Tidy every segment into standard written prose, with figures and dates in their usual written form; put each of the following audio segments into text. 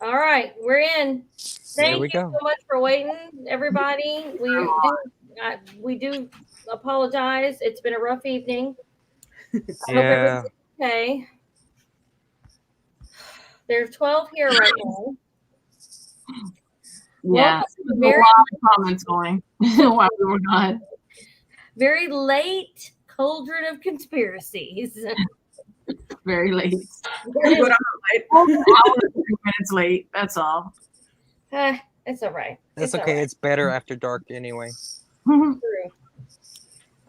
All right, we're in. There Thank we you go. so much for waiting, everybody. We do apologize. It's been a rough evening. I hope Yeah. everything's okay. There's 12 here right now. Yeah, Welcome to there's a lot of comments going while we were gone. very late Cauldron of Conspiracies. Very late. Good, I'm not late. An hour and 3 minutes late. That's all. It's all right. That's It's okay. all right. It's better after dark anyway. True.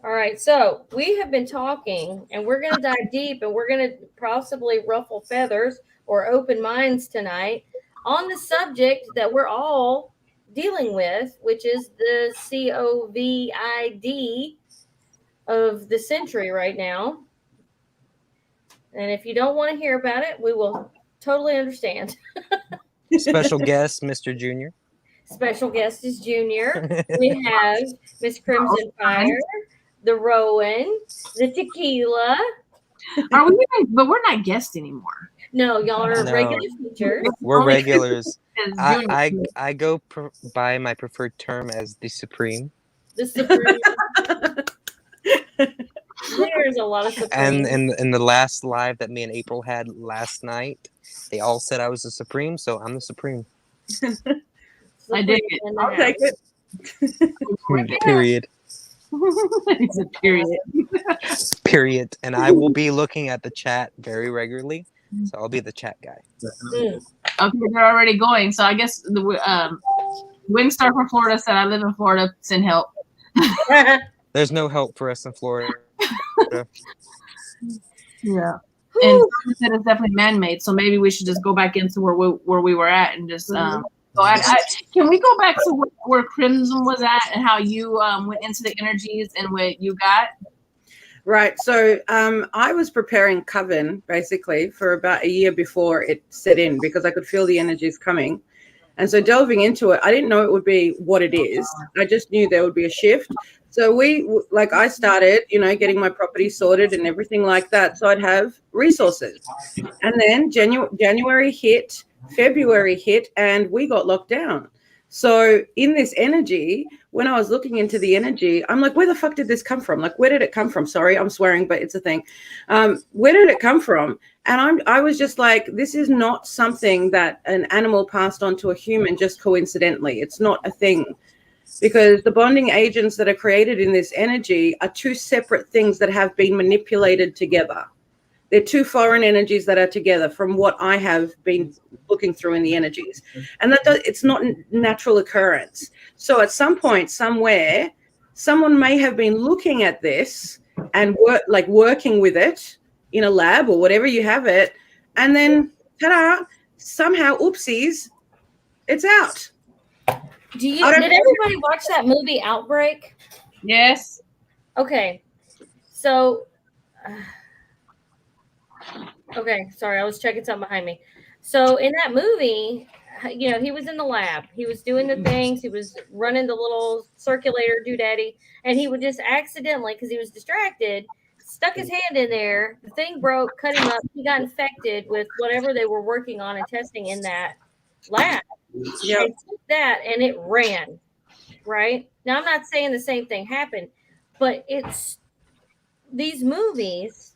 All right, so we have been talking, and we're going to dive deep, and we're going to possibly ruffle feathers or open minds tonight on the subject that we're all dealing with, which is the COVID of the century right now. And if you don't want to hear about it, we will totally understand. Special guest, Mr. Junior. Special guest is Junior. We have Miss Crimson Fire, the Rowan, the Tequila. Are we? But we're not guests anymore. No, y'all are No. regular features. We're Only regulars. because I Junior- I go by my preferred term as the Supreme. The Supreme. There's a lot of Supreme. And in the last live that me and April had last night, they all said I was the Supreme, so I'm the Supreme. I dig it. in the I'll take house. it. Period. It's a period. Period. And I will be looking at the chat very regularly, so I'll be the chat guy. Mm. Okay, they're already going. So I guess the Windstar from Florida said, "I live in Florida. Send help." There's no help for us in Florida. Yeah. And someone said it's definitely man-made, so maybe we should just go back into where we were at and just go. Can we go back to where Crimson was at and how you went into the energies and what you got? Right. So I was preparing Coven basically for about a year before it set in because I could feel the energies coming. And so delving into it, I didn't know it would be what it is. I just knew there would be a shift. So I started, getting my property sorted and everything like that. So I'd have resources. And then January hit, February hit, and we got locked down. So in this energy, when I was looking into the energy, I'm like, where the fuck did this come from? Like, where did it come from? Sorry, I'm swearing, but it's a thing. Where did it come from? And I was just like, this is not something that an animal passed on to a human just coincidentally. It's not a thing. Because the bonding agents that are created in this energy are two separate things that have been manipulated together. They're two foreign energies that are together from what I have been looking through in the energies. And it's not a natural occurrence. So at some point, somewhere, someone may have been looking at this and working with it in a lab or whatever you have it. And then, ta-da, somehow, oopsies, it's out. Did everybody watch that movie Outbreak? Yes. Okay. So, okay, sorry, I was checking something behind me. So in that movie, he was in the lab. He was doing the things. He was running the little circulator doodaddy, and he would just accidentally, because he was distracted, stuck his hand in there. The thing broke, cut him up. He got infected with whatever they were working on and testing in that lab. Yep. And took that, and it ran. Right? Now, I'm not saying the same thing happened, but it's these movies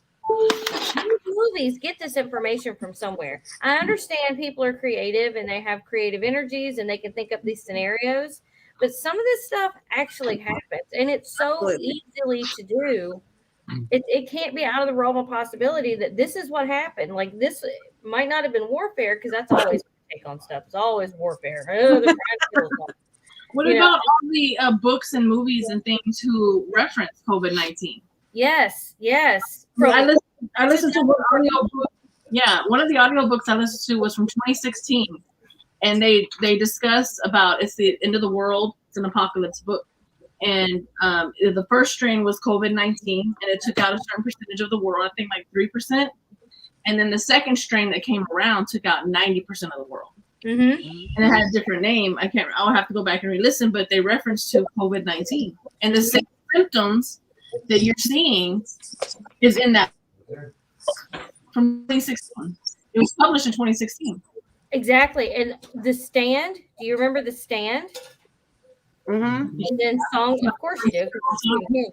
get this information from somewhere. I understand people are creative and they have creative energies and they can think up these scenarios, but some of this stuff actually happens, and it's so easily to do. It can't be out of the realm of possibility that this is what happened. Like, this might not have been warfare, because that's always take on stuff. It's always warfare. Oh, they're trying to kill us. What about all the books and movies and things who reference COVID-19? Yes. I listened to one audio book. Yeah, one of the audio books I listened to was from 2016, and they discuss about it's the end of the world. It's an apocalypse book, and the first strain was COVID-19, and it took out a certain percentage of the world. I think like 3%, and then the second strain that came around took out 90% of the world. Mm-hmm. And it had a different name. I'll have to go back and re-listen, but they reference to COVID-19, and the same symptoms that you're seeing is in that book from 2016. It was published in 2016. Exactly. And The Stand, do you remember The Stand? Mm-hmm. And then Song, of course you do, 'cause it's Stephen King.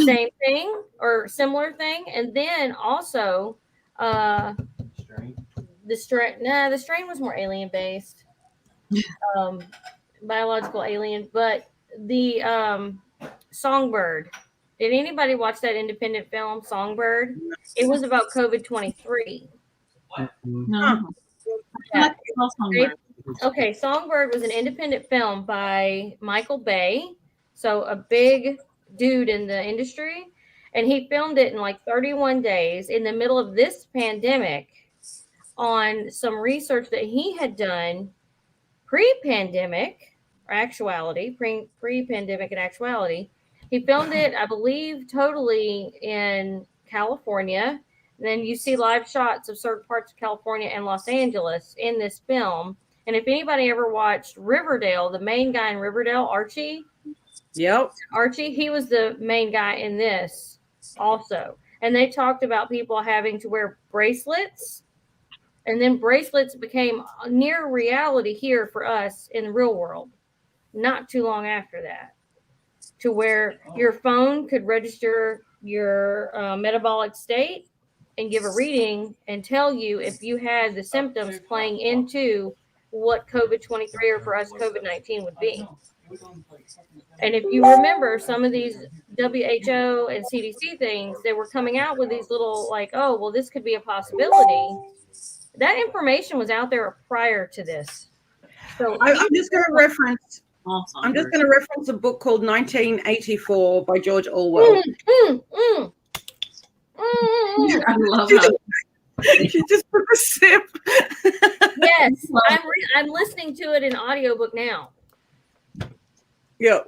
Same thing or similar thing. And then also the Strain was more alien based. Biological alien, but the Songbird. Did anybody watch that independent film, Songbird? It was about COVID-23. No. Yeah. Songbird. Okay, Songbird was an independent film by Michael Bay, so a big dude in the industry, and he filmed it in like 31 days in the middle of this pandemic on some research that he had done pre-pandemic or actuality, pre-pandemic and actuality. He filmed it, I believe, totally in California. And then you see live shots of certain parts of California and Los Angeles in this film. And if anybody ever watched Riverdale, the main guy in Riverdale, Archie, he was the main guy in this also. And they talked about people having to wear bracelets. And then bracelets became near reality here for us in the real world. Not too long after that, to where your phone could register your metabolic state and give a reading and tell you if you had the symptoms playing into what COVID-23 or for us COVID-19 would be. And if you remember some of these WHO and CDC things, they were coming out with these little like, oh, well, this could be a possibility. That information was out there prior to this. So I'm just going to reference. I'm just going to reference a book called 1984 by George Orwell. I love how she just took a sip. Yes, I'm listening to it in audiobook now. Yeah.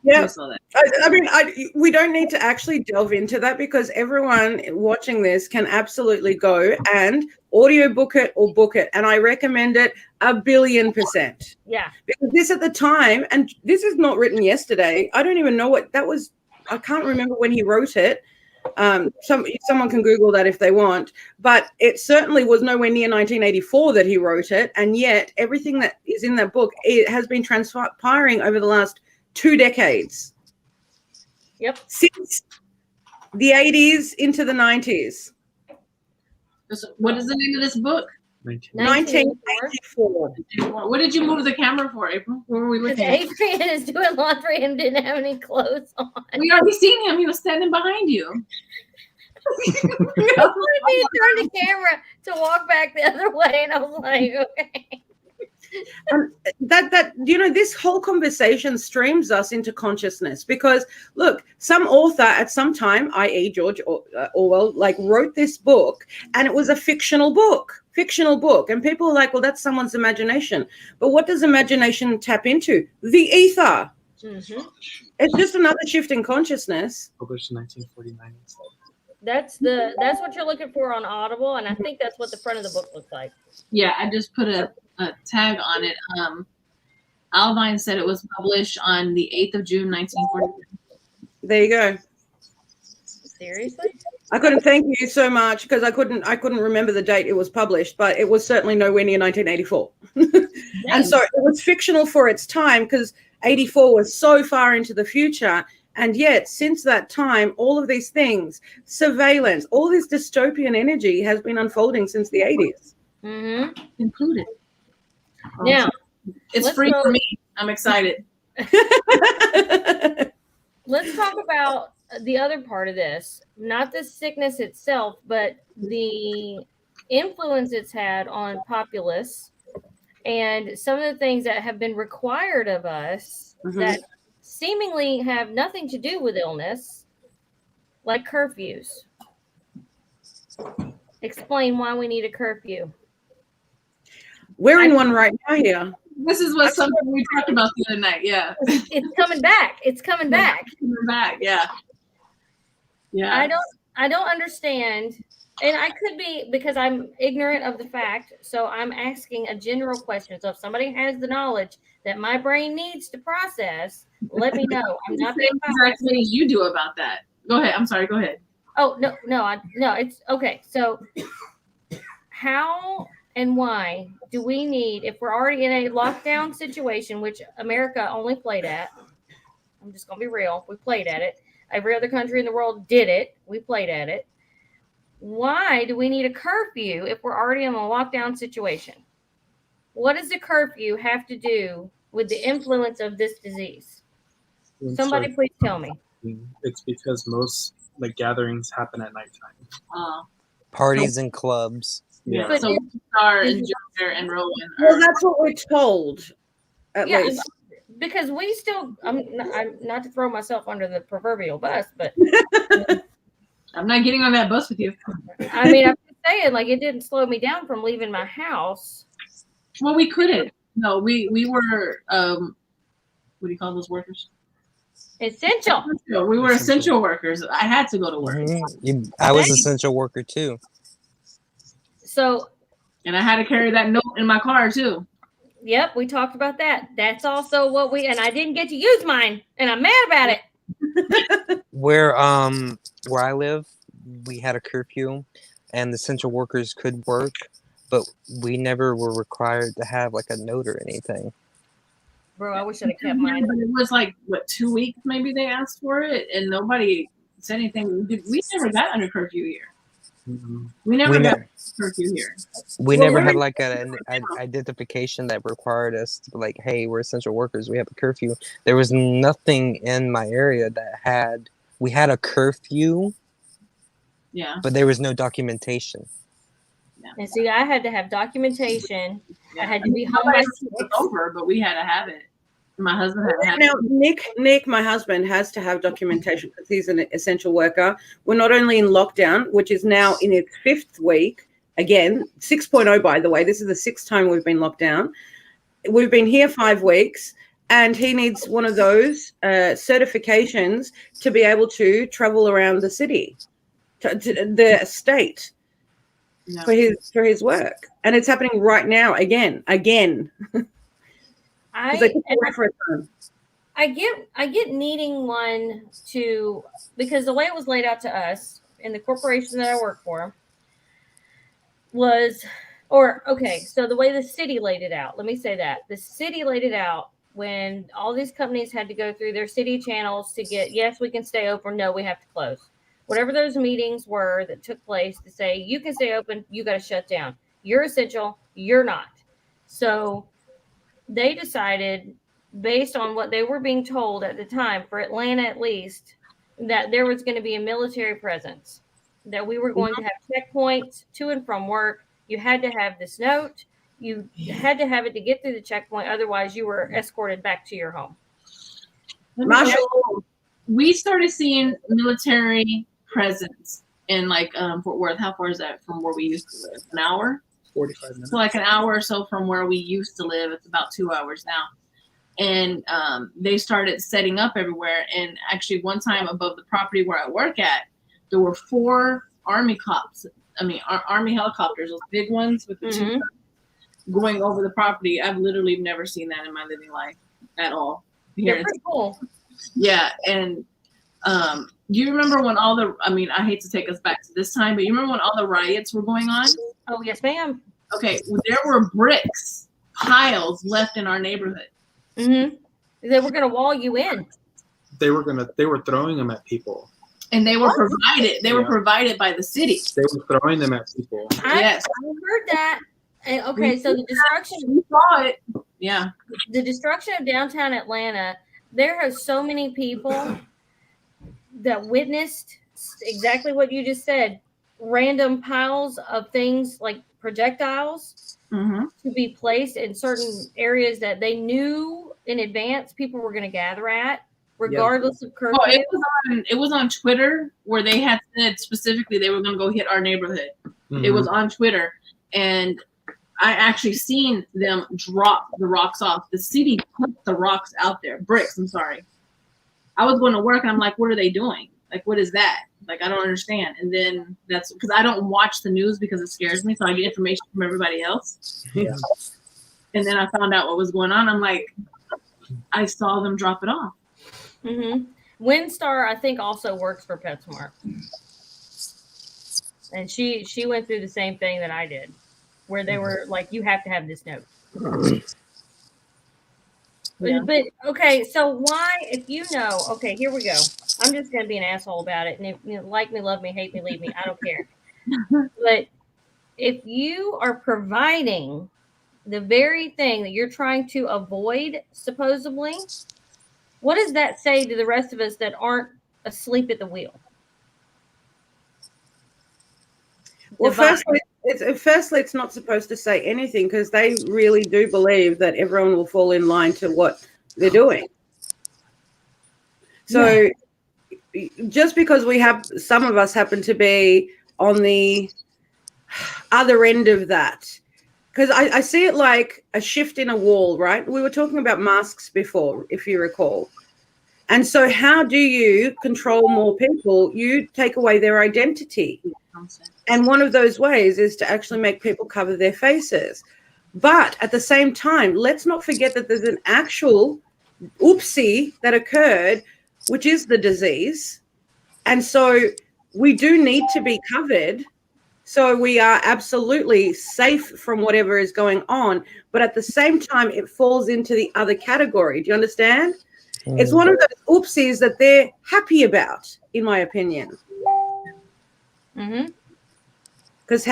I saw that. I mean, we don't need to actually delve into that because everyone watching this can absolutely go and audiobook it or book it. And I recommend it 1,000,000,000%. Yeah. Because this at the time, and this is not written yesterday. I don't even know what that was. I can't remember when he wrote it. Someone can Google that if they want. But it certainly was nowhere near 1984 that he wrote it. And yet everything that is in that book, it has been transpiring over the last 2 decades. Yep. Since the 80s into the 90s. What is the name of this book? 1984. What did you move the camber for, April? What were we looking at? Adrian is doing laundry and didn't have any clothes on. We already seen him. He was standing behind you. He turned the camera to walk back the other way, and I was like, okay. That this whole conversation streams us into consciousness because look, some author at some time, i.e. George Orwell, like wrote this book and it was a fictional book, and people are like, well, that's someone's imagination. But what does imagination tap into? The ether. Mm-hmm. It's just another shift in consciousness. Published in 1949. That's what you're looking for on Audible, and I think that's what the front of the book looks like. Yeah, I just put a tag on it. Alvine said it was published on the 8th of June, 1949. There you go. Seriously? I couldn't thank you so much because I couldn't remember the date it was published, but it was certainly nowhere near 1984. And so it was fictional for its time because 84 was so far into the future. And yet, since that time, all of these things, surveillance, all this dystopian energy has been unfolding since the 80s. Mm-hmm. Included. Now, it's free for me. I'm excited. Let's talk about the other part of this. Not the sickness itself, but the influence it's had on populace and some of the things that have been required of us that seemingly have nothing to do with illness, like curfews. Explain why we need a curfew. We're in one right now here. This is what something we talked about the other night. Yeah. It's coming back. It's coming back. It's coming back. Yeah. Yeah. I don't understand. And I could be because I'm ignorant of the fact. So I'm asking a general question. So if somebody has the knowledge that my brain needs to process, let me know. I'm not being exactly what you do about that. Go ahead. I'm sorry. Go ahead. Oh, no, it's okay. So how and why do we need, if we're already in a lockdown situation, which America only played at, I'm just going to be real, we played at it. Every other country in the world did it. We played at it. Why do we need a curfew if we're already in a lockdown situation? What does the curfew have to do with the influence of this disease? Somebody please tell me. It's because most like gatherings happen at nighttime. Parties and clubs. Yeah. But So it- Star and Junior and Rowan Well, are that's what we're told, at Yeah, least. because we still, I'm not to throw myself under the proverbial bus, but I'm not getting on that bus with you. I mean, I'm just saying, like, it didn't slow me down from leaving my house. Well, we couldn't. No, we were what do you call those workers? Essential. We were essential workers. I had to go to work. I was an essential worker too. So, And I had to carry that note in my car too. yep, we talked about that. That's also what and I didn't get to use mine, and I'm mad about it. Where I live, we had a curfew, and the essential workers could work, but we never were required to have like a note or anything. Bro, I wish I'd have kept mine. But it was like what 2 weeks maybe they asked for it, and nobody said anything. We never got under curfew here. Mhm. We never We got ne- curfew here. We Well, never we're- had like an identification that required us to be like, hey, we're essential workers. We have a curfew. There was nothing in my area that we had a curfew, Yeah. but there was no documentation. And see, I had to have documentation. Yeah. I had to be home Nobody by else was 6. over, but we had to have it. My husband had to have Now, it. Nick, my husband, has to have documentation because he's an essential worker. We're not only in lockdown, which is now in its 5th week, again, 6.0, by the way. This is the 6th time we've been locked down. We've been here 5 weeks, and he needs one of those certifications to be able to travel around the city, to the state. Yeah. For his work, and it's happening right now again. Because they took it away for a time. I get needing one to, because the way it was laid out to us in the corporation that I work for was, so the way the city laid it out, let me say that the city laid it out when all these companies had to go through their city channels to get, yes, we can stay open, no, we have to close. Whatever those meetings were that took place to say, you can stay open, you got to shut down. You're essential, you're not. So they decided, based on what they were being told at the time, for Atlanta at least, that there was going to be a military presence, that we were going to have checkpoints to and from work. You had to have this note. You had to have it to get through the checkpoint. Otherwise, you were escorted back to your home. Marshall, We started seeing military presence in like Fort Worth. How far is that from where we used to live? An hour? 45 minutes. So like an hour or so from where we used to live. It's about 2 hours now. And they started setting up everywhere. And actually one time above the property where I work at, there were 4 Army cops. Army helicopters, those big ones with the 2 going over the property. I've literally never seen that in my living life at all. They're pretty cool. Yeah, and you remember when all the, I hate to take us back to this time, but you remember when all the riots were going on? Oh, yes, ma'am. Okay, well, there were bricks, piles left in our neighborhood. Mm-hmm. They were going to wall you in. They were throwing them at people. And they were provided. They were Yeah. provided by the city. They were throwing them at people. Yes. I heard that. And, okay, so the destruction, We saw it. Yeah. the destruction of downtown Atlanta, there are so many people that witnessed exactly what you just said, random piles of things like projectiles Mm-hmm. to be placed in certain areas that they knew in advance people were going to gather at, regardless of curfew. Oh, it was on Twitter where they had said specifically they were going to go hit our neighborhood. It was on Twitter, and I actually seen them drop the rocks off. The city put the rocks out there, bricks. I'm sorry. I was going to work, and I'm like, what are they doing? Like, what is that? Like, I don't understand. And then that's because I don't watch the news because it scares me, so I get information from everybody else. Yeah. And then I found out what was going on. I'm like, I saw them drop it off. Mm-hmm. Windstar, I think, also works for PetSmart. And she went through the same thing that I did. where they were like, you have to have this note. Yeah. But okay, so why, if you know, okay, here we go. I'm just gonna be an asshole about it, and if you know, like me, love me, hate me, leave me, I don't care. But if you are providing the very thing that you're trying to avoid, supposedly, what does that say to the rest of us that aren't asleep at the wheel? Well, Divine. firstly, it's not supposed to say anything because they really do believe that everyone will fall in line to what they're doing. So just because some of us happen to be on the other end of that, because I see it like a shift in a wall, right? We were talking about masks before, if you recall. And so how do you control more people? You take away their identity. And one of those ways is to actually make people cover their faces. But at the same time, let's not forget that there's an actual oopsie that occurred, which is the disease. And so we do need to be covered. So we are absolutely safe from whatever is going on. But at the same time, it falls into the other category. Do you understand? It's one of those oopsies that they're happy about, in my opinion. Mm-hmm. Because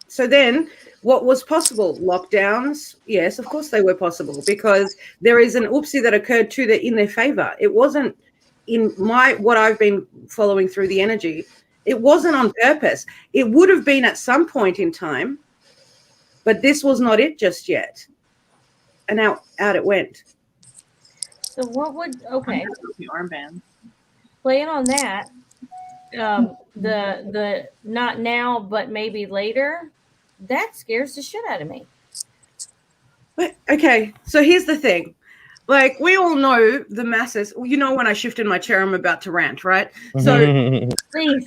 so then what was possible? Lockdowns? Yes, of course they were possible because there is an oopsie that occurred in their favor. It wasn't in what I've been following through the energy. It wasn't on purpose. It would have been at some point in time, but this was not it just yet. And out it went. So what would, okay, The armband. playing on that, the not now, but maybe later, that scares the shit out of me. But, okay, so here's the thing. Like, we all know the masses. You know, when I shift in my chair, I'm about to rant, right? So Please.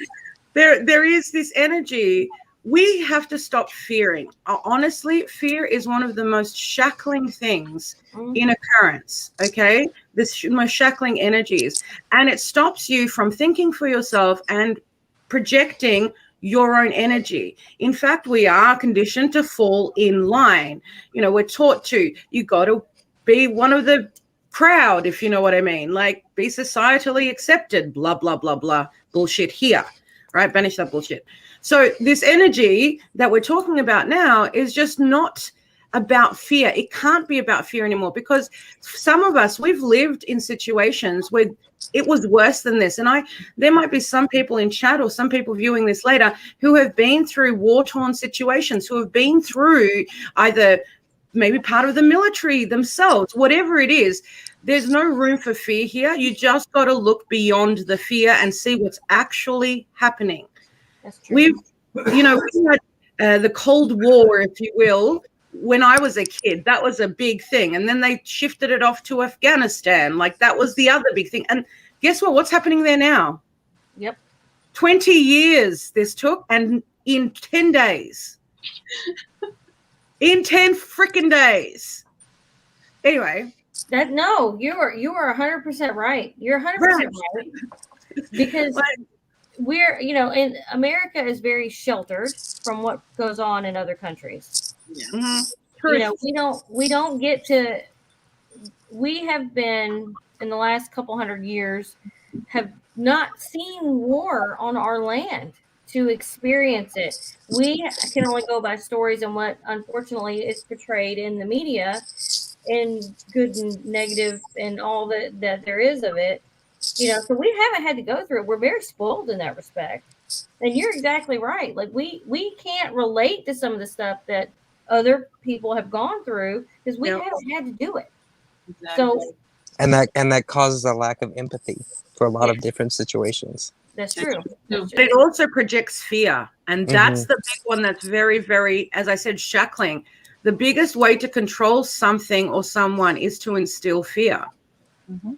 there is this energy. We have to stop fearing. Honestly, fear is one of the most shackling things in occurrence, okay? This most shackling energies. And it stops you from thinking for yourself and projecting your own energy. In fact, we are conditioned to fall in line. You know, we're taught to, you got to be one of the crowd, if you know what I mean. Like, be societally accepted, blah, blah, blah, blah. Bullshit here, right? Banish that bullshit. So this energy that we're talking about now is just not about fear. It can't be about fear anymore because some of us, we've lived in situations where it was worse than this. And there might be some people in chat or some people viewing this later who have been through war-torn situations, who have been through either maybe part of the military themselves, whatever it is. There's no room for fear here. You just got to look beyond the fear and see what's actually happening. That's true. We had the Cold War, if you will, when I was a kid. That was a big thing. And then they shifted it off to Afghanistan. Like, that was the other big thing. And guess what? What's happening there now? Yep. 20 years this took, and in 10 days. In 10 freaking days. Anyway. No, you are 100% right. You're 100% right. Because we're, and America is very sheltered from what goes on in other countries. Yeah. Mm-hmm. We don't get to, we have been in the last couple hundred years have not seen war on our land to experience it. We can only go by stories and what unfortunately is portrayed in the media, and good and negative and all that there is of it. So we haven't had to go through it. We're very spoiled in that respect. And you're exactly right. Like, we can't relate to some of the stuff that other people have gone through because we haven't had to do it. Exactly. So and that causes a lack of empathy for a lot of different situations. that's true. It also projects fear. And that's the big one that's very, very, as I said, shackling. The biggest way to control something or someone is to instill fear. Mm-hmm.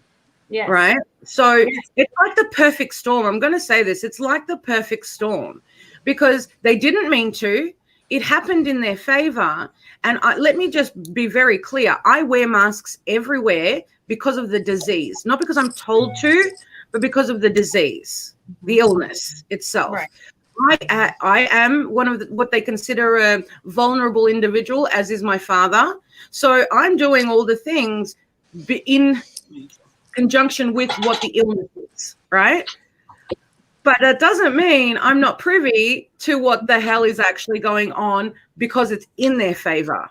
Yeah. Right? So it's like the perfect storm. I'm going to say this. It's like the perfect storm because they didn't mean to. It happened in their favor. And let me just be very clear. I wear masks everywhere because of the disease, not because I'm told to, but because of the disease, the illness itself. Right. I am one of what they consider a vulnerable individual, as is my father. So I'm doing all the things in conjunction with what the illness is, right? But that doesn't mean I'm not privy to what the hell is actually going on because it's in their favor.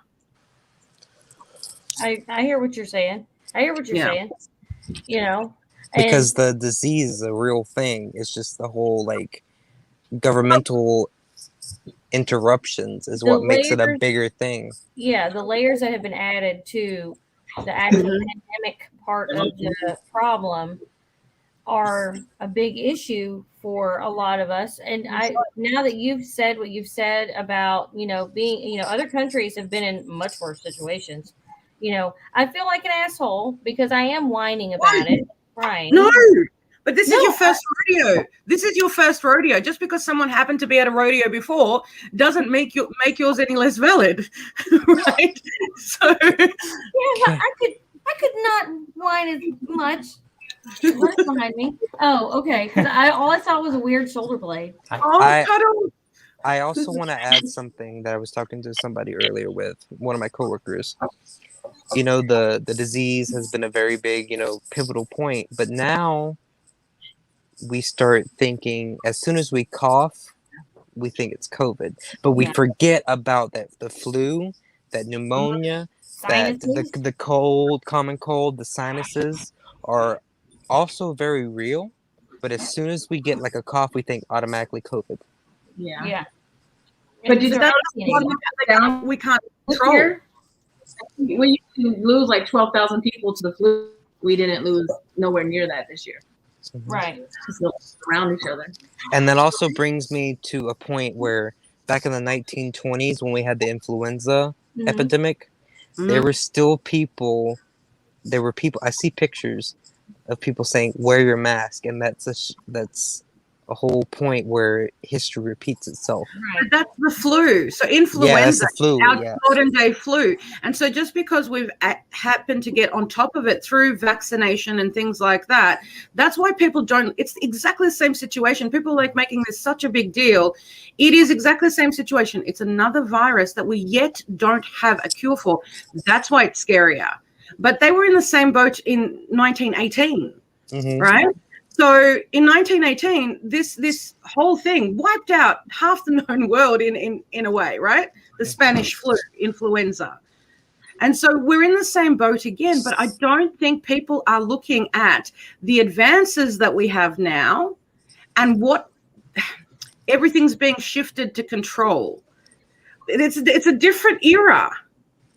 I hear what you're saying. I hear what you're saying. You know, Because the disease is a real thing. It's just the whole like governmental interruptions is what makes it a bigger thing. Yeah, the layers that have been added to the actual pandemic part of the problem are a big issue for a lot of us. And now that you've said what you've said about, being, other countries have been in much worse situations. I feel like an asshole because I am whining about it. Right. No, but this is your first rodeo. This is your first rodeo. Just because someone happened to be at a rodeo before doesn't make yours any less valid, right? So yeah, but I could not whine as much. What's behind me? Oh, okay. Because all I saw was a weird shoulder blade. I also want to add something that I was talking to somebody earlier with one of my coworkers. The disease has been a very big, pivotal point. But now we start thinking as soon as we cough, we think it's COVID. But we forget about the flu, that pneumonia, that the cold, common cold, the sinuses are also very real. But as soon as we get like a cough, we think automatically COVID. Yeah. Yeah. But we can't control. We used to lose like 12,000 people to the flu. We didn't lose nowhere near that this year. Right. Just around each other. And that also brings me to a point where back in the 1920s, when we had the influenza epidemic, there were still people. There were people. I see pictures of people saying, "Wear your mask," and that's a whole point where history repeats itself. Right. That's the flu. So influenza, that's the flu, our modern day flu. And so just because we've happened to get on top of it through vaccination and things like that, that's why people don't. It's exactly the same situation. People like making this such a big deal. It is exactly the same situation. It's another virus that we yet don't have a cure for. That's why it's scarier. But they were in the same boat in 1918, right? So in 1918, this whole thing wiped out half the known world in a way, right? The Spanish flu, influenza. And so we're in the same boat again, but I don't think people are looking at the advances that we have now and what everything's being shifted to control. It's a different era.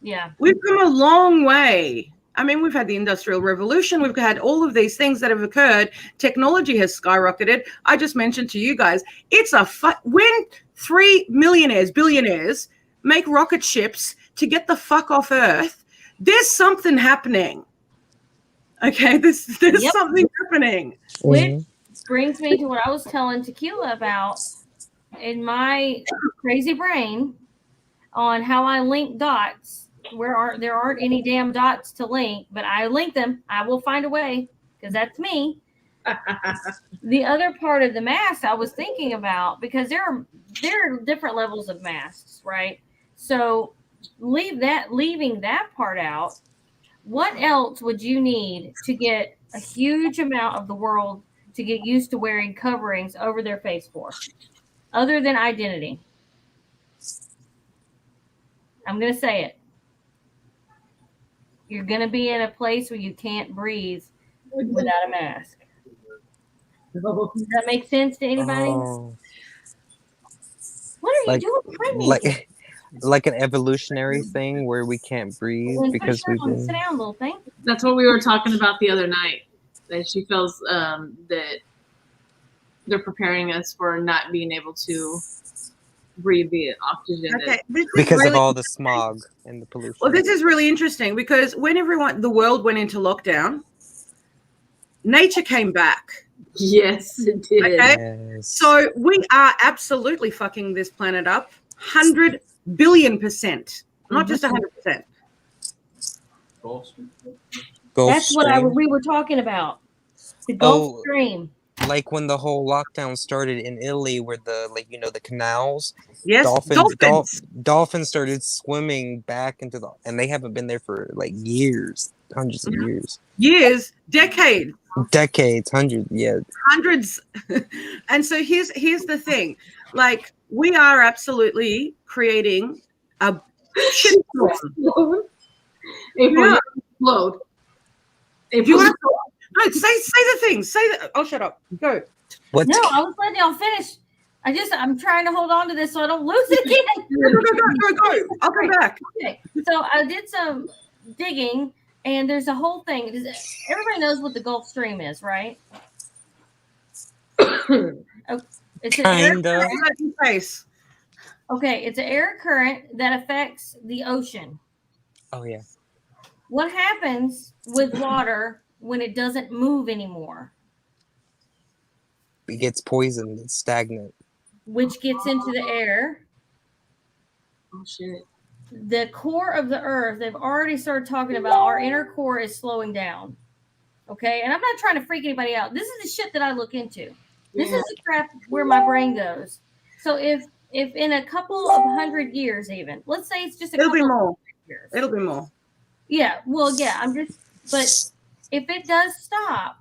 Yeah. We've come a long way. I mean, we've had the Industrial Revolution. We've had all of these things that have occurred. Technology has skyrocketed. I just mentioned to you guys, when 3 millionaires, billionaires make rocket ships to get the fuck off Earth, there's something happening. Okay, there's something happening. Which brings me to what I was telling Tequila about in my crazy brain on how I link dots. There aren't any damn dots to link, but I link them. I will find a way because that's me. The other part of the mask I was thinking about, because there are different levels of masks, right? So leaving that part out, what else would you need to get a huge amount of the world to get used to wearing coverings over their face for, other than identity? I'm going to say it. You're going to be in a place where you can't breathe without a mask. Does that make sense to anybody? Oh. What are you doing? Like an evolutionary thing where we can't breathe because we've been... Sit down, little thing. That's what we were talking about the other night. That she feels that they're preparing us for not being able to breathe the oxygen. Okay. Because of all the smog and the pollution. Well, this is really interesting because when the world went into lockdown, nature came back. Yes, it did. Okay? Yes. So we are absolutely fucking this planet up 100 billion%, not just 100%. Gulf That's Stream. what we were talking about. The Gulf Stream. Like when the whole lockdown started in Italy, where the the canals, Yes, dolphins. dolphins started swimming back into and they haven't been there for like years, hundreds of years, Years, decades, decades, hundreds, yeah. hundreds. And so here's the thing, like we are absolutely creating a shitstorm. April, Yeah. you explode. Do you April, want to no, say the thing. Say that. Oh, shut up. Go. What? No, I was letting y'all finish. I'm trying to hold on to this so I don't lose it again. Go. I'll come back. Okay, so I did some digging, and there's a whole thing. Everybody knows what the Gulf Stream is, right? It's an air Kinda. current. Face. Okay, it's an air current that affects the ocean. Oh yeah. What happens with water when it doesn't move anymore? It gets poisoned. It's stagnant. Which gets into the air. oh shit. The core of the earth, they've already started talking about our inner core is slowing down. Okay, and I'm not trying to freak anybody out. This is the shit that I look into. This is the crap where my brain goes. So if in a couple of 100 years, even let's say it's just a It'll couple be of more. years. It'll be more. Yeah, well, yeah, but if it does stop,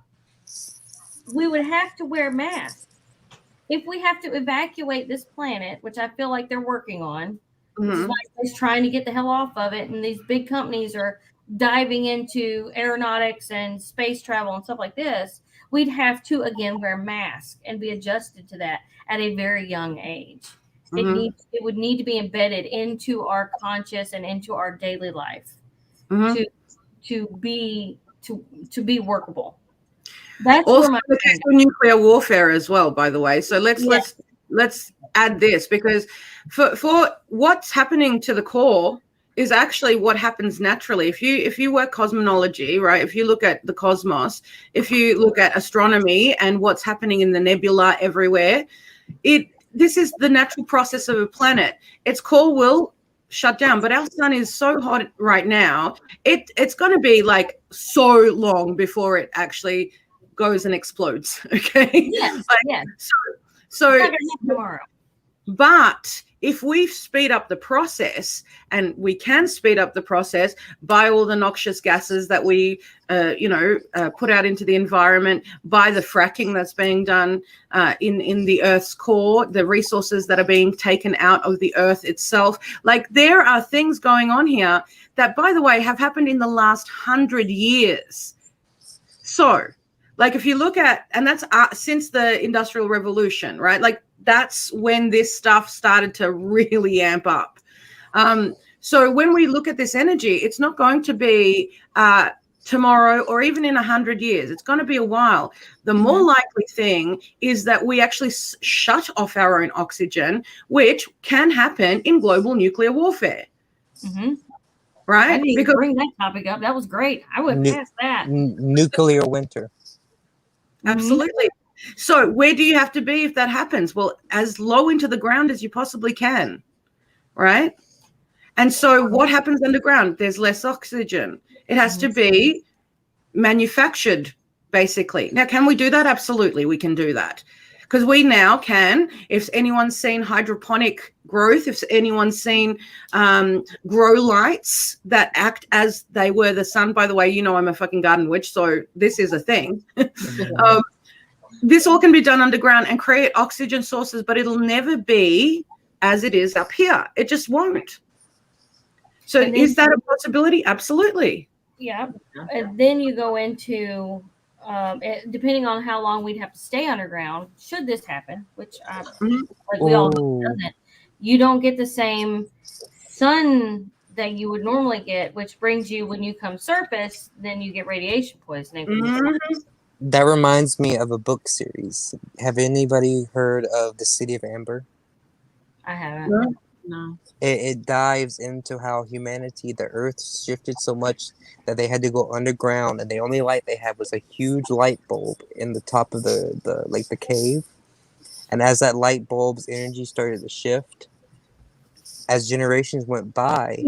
we would have to wear masks. If we have to evacuate this planet, which I feel like they're working on, which is why they're trying to get the hell off of it, and these big companies are diving into aeronautics and space travel and stuff like this, we'd have to again wear masks and be adjusted to that at a very young age. It would need to be embedded into our conscious and into our daily life to be workable. That's Also, where my the case of nuclear warfare as well, by the way. So let's add this, because for what's happening to the core is actually what happens naturally. If you work cosmology, right? If you look at the cosmos, if you look at astronomy and what's happening in the nebula everywhere, this is the natural process of a planet. Its core will shut down, but our sun is so hot right now. It's going to be like so long before it actually goes and explodes. Okay. Yes. So It's not gonna happen tomorrow. But if we speed up the process, and we can speed up the process by all the noxious gases that we, put out into the environment, by the fracking that's being done in the Earth's core, the resources that are being taken out of the Earth itself, like there are things going on here that, by the way, have happened in the last 100 years. So, like if you look at, and that's since the Industrial Revolution, right? Like that's when this stuff started to really amp up. So when we look at this energy, it's not going to be tomorrow or even in 100 years. It's going to be a while. The more likely thing is that we actually shut off our own oxygen, which can happen in global nuclear warfare. Right? I didn't even bring that topic up. That was great. I went past that. Nuclear winter. Absolutely. So where do you have to be if that happens? Well, as low into the ground as you possibly can, right? And so what happens underground? There's less oxygen. It has to be manufactured, basically. Now, can we do that? Absolutely, we can do that. Because we now can, if anyone's seen hydroponic growth, if anyone's seen grow lights that act as they were the sun. By the way, you know I'm a fucking garden witch, so this is a thing. This all can be done underground and create oxygen sources, but it'll never be as it is up here. It just won't. So is that a possibility? Absolutely. Yeah. And then you go into, depending on how long we'd have to stay underground, should this happen, which like we all know doesn't, you don't get the same sun that you would normally get, which brings you, when you come surface, then you get radiation poisoning. That reminds me of a book series. Have anybody heard of The City of Amber? I haven't. No. It dives into how humanity, the earth shifted so much that they had to go underground, and the only light they had was a huge light bulb in the top of the cave. And as that light bulb's energy started to shift, as generations went by,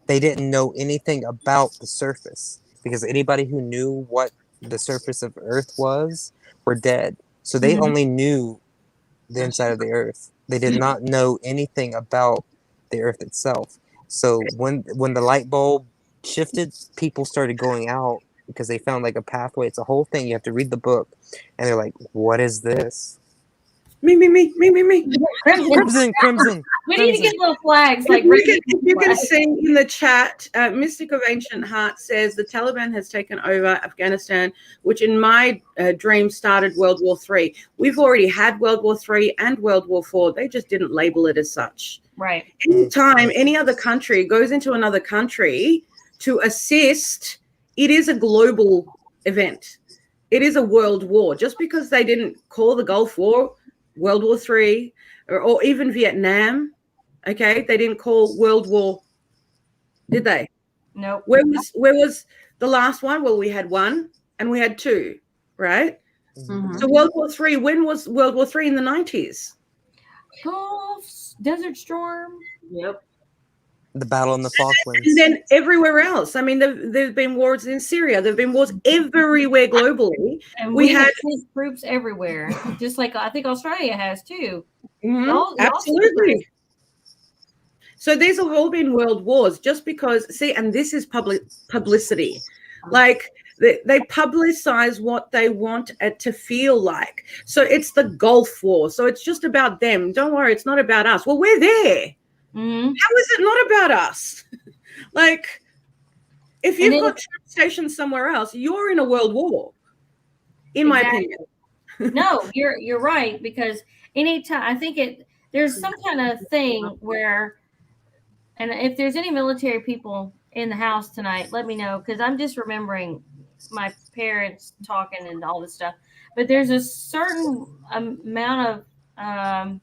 they didn't know anything about the surface, because anybody who knew what the surface of Earth was were dead. So they only knew the inside of the earth. They did not know anything about the earth itself. So when the light bulb shifted, people started going out because they found like a pathway. It's a whole thing. You have to read the book, and they're like, "What is this?" Me. Crimson. We need to get little flags like If you can see in the chat, Mystic of Ancient Heart says the Taliban has taken over Afghanistan, which in my dream started World War III. We've already had World War III and World War IV. They just didn't label it as such. Right. Anytime any other country goes into another country to assist, it is a global event. It is a world war. Just because they didn't call the Gulf War World War III or even Vietnam, okay, they didn't call World War, did they? Nope. Where was the last one? Well, we had one and we had two, right? Mhm. So World War III, when was World War III? In the 90s? Desert Storm. Yep. The battle in the Falklands. And then everywhere else. I mean, there've been wars in Syria. There've been wars everywhere globally. And We we had had troops everywhere, just like I think Australia has too. absolutely. So these have all been world wars just because, see, and this is publicity. Like they publicize what they want it to feel like. So it's the Gulf War. So it's just about them. Don't worry, it's not about us. Well, we're there. Mm-hmm. How is it not about us? Like, if you've got troop stations somewhere else, you're in a world war, in my opinion. No, you're right, because anytime I think there's some kind of thing where, and if there's any military people in the house tonight, let me know, because I'm just remembering my parents talking and all this stuff. But there's a certain amount of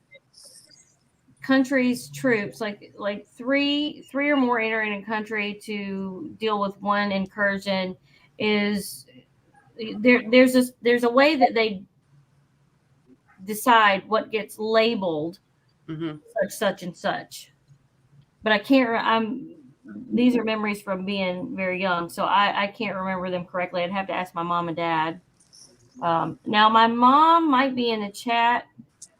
countries' troops, like three or more entering a country to deal with one incursion. Is there's a way that they decide what gets labeled such and such, but I can't. These are memories from being very young, so I can't remember them correctly. I'd have to ask my mom and dad. Now my mom might be in the chat.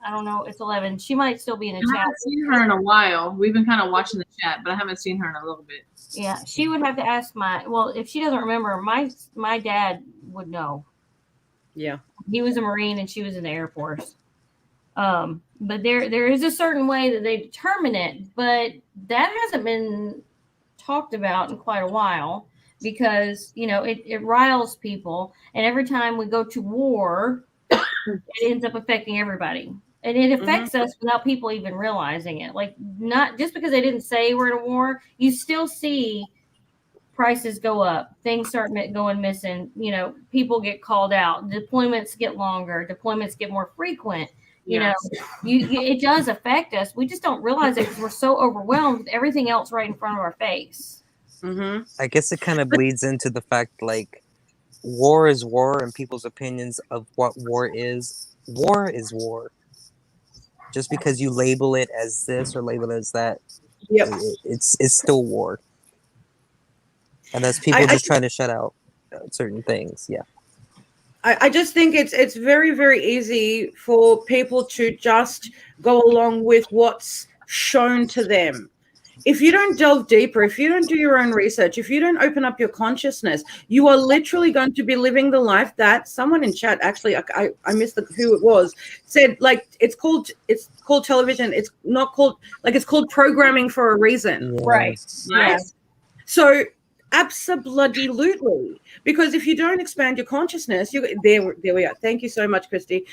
I don't know. It's 11. She might still be in the I chat. haven't seen her in a while. We've been kind of watching the chat, but I haven't seen her in a little bit. Yeah, she would have to ask if she doesn't remember, my dad would know. Yeah. He was a Marine and she was in the Air Force. But there is a certain way that they determine it, but that hasn't been talked about in quite a while because, it riles people. And every time we go to war, it ends up affecting everybody. And it affects us without people even realizing it. Like, not just because they didn't say we're in a war, you still see prices go up, things start going missing, people get called out, deployments get longer, deployments get more frequent. It does affect us. We just don't realize it because we're so overwhelmed with everything else right in front of our face. I guess it kind of bleeds into the fact, like, war is war, and people's opinions of what war is. War is war. Just because you label it as this or label it as that, it's still war. And that's people just trying to shut out certain things. Yeah. I just think it's very, very easy for people to just go along with what's shown to them. If you don't delve deeper, if you don't do your own research, if you don't open up your consciousness, you are literally going to be living the life that someone in chat, actually, I missed who it was, said, like, it's called television. It's not called, like, it's called programming for a reason. Yeah. Right. Yes. So absolutely, because if you don't expand your consciousness, there we are. Thank you so much, Christy.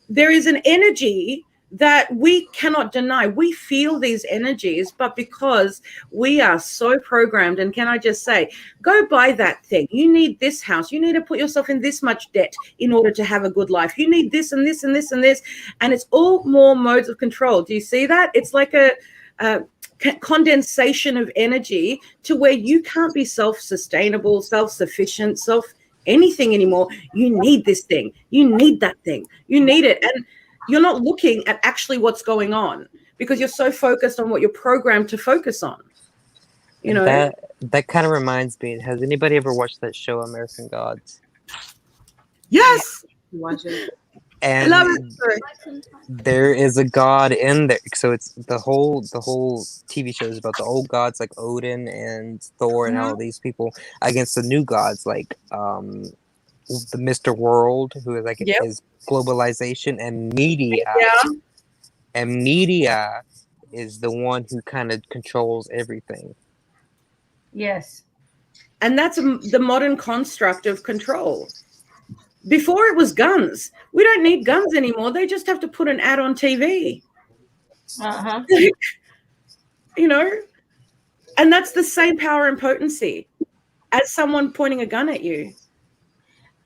There is an energy that we cannot deny. We feel these energies, but because we are so programmed, and can I just say, go buy that thing. You need this house. You need to put yourself in this much debt in order to have a good life. You need this and this and this and this. And it's all more modes of control. Do you see that? It's like a condensation of energy to where you can't be self-sustainable, self-sufficient, anything anymore. You need this thing. You need that thing. You need it. And you're not looking at actually what's going on because you're so focused on what you're programmed to focus on. That kind of reminds me. Has anybody ever watched that show, American Gods? Yes. Watch it. And love it. Sorry. there is a god in there. So it's the whole TV show is about the old gods like Odin and Thor and all these people against the new gods like the Mr. World, who is like Yep. is globalization and media. Yeah. And media is the one who kind of controls everything. Yes. And that's the modern construct of control. Before it was guns. We don't need guns anymore. They just have to put an ad on TV. Uh-huh. You know? And that's the same power and potency as someone pointing a gun at you.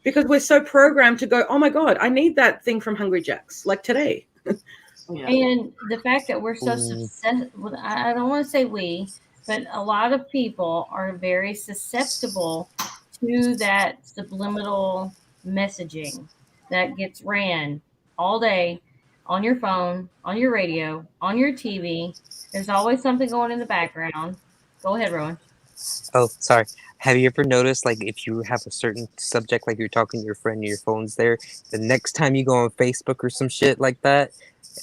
Because we're so programmed to go, oh my God, I need that thing from Hungry Jack's, like today. Yeah. And the fact that we're so susceptible, I don't want to say we, but a lot of people are very susceptible to that subliminal messaging that gets ran all day on your phone, on your radio, on your TV. There's always something going in the background. Go ahead, Rowan. Oh, sorry. Have you ever noticed, like, if you have a certain subject, like you're talking to your friend and your phone's there, the next time you go on Facebook or some shit like that,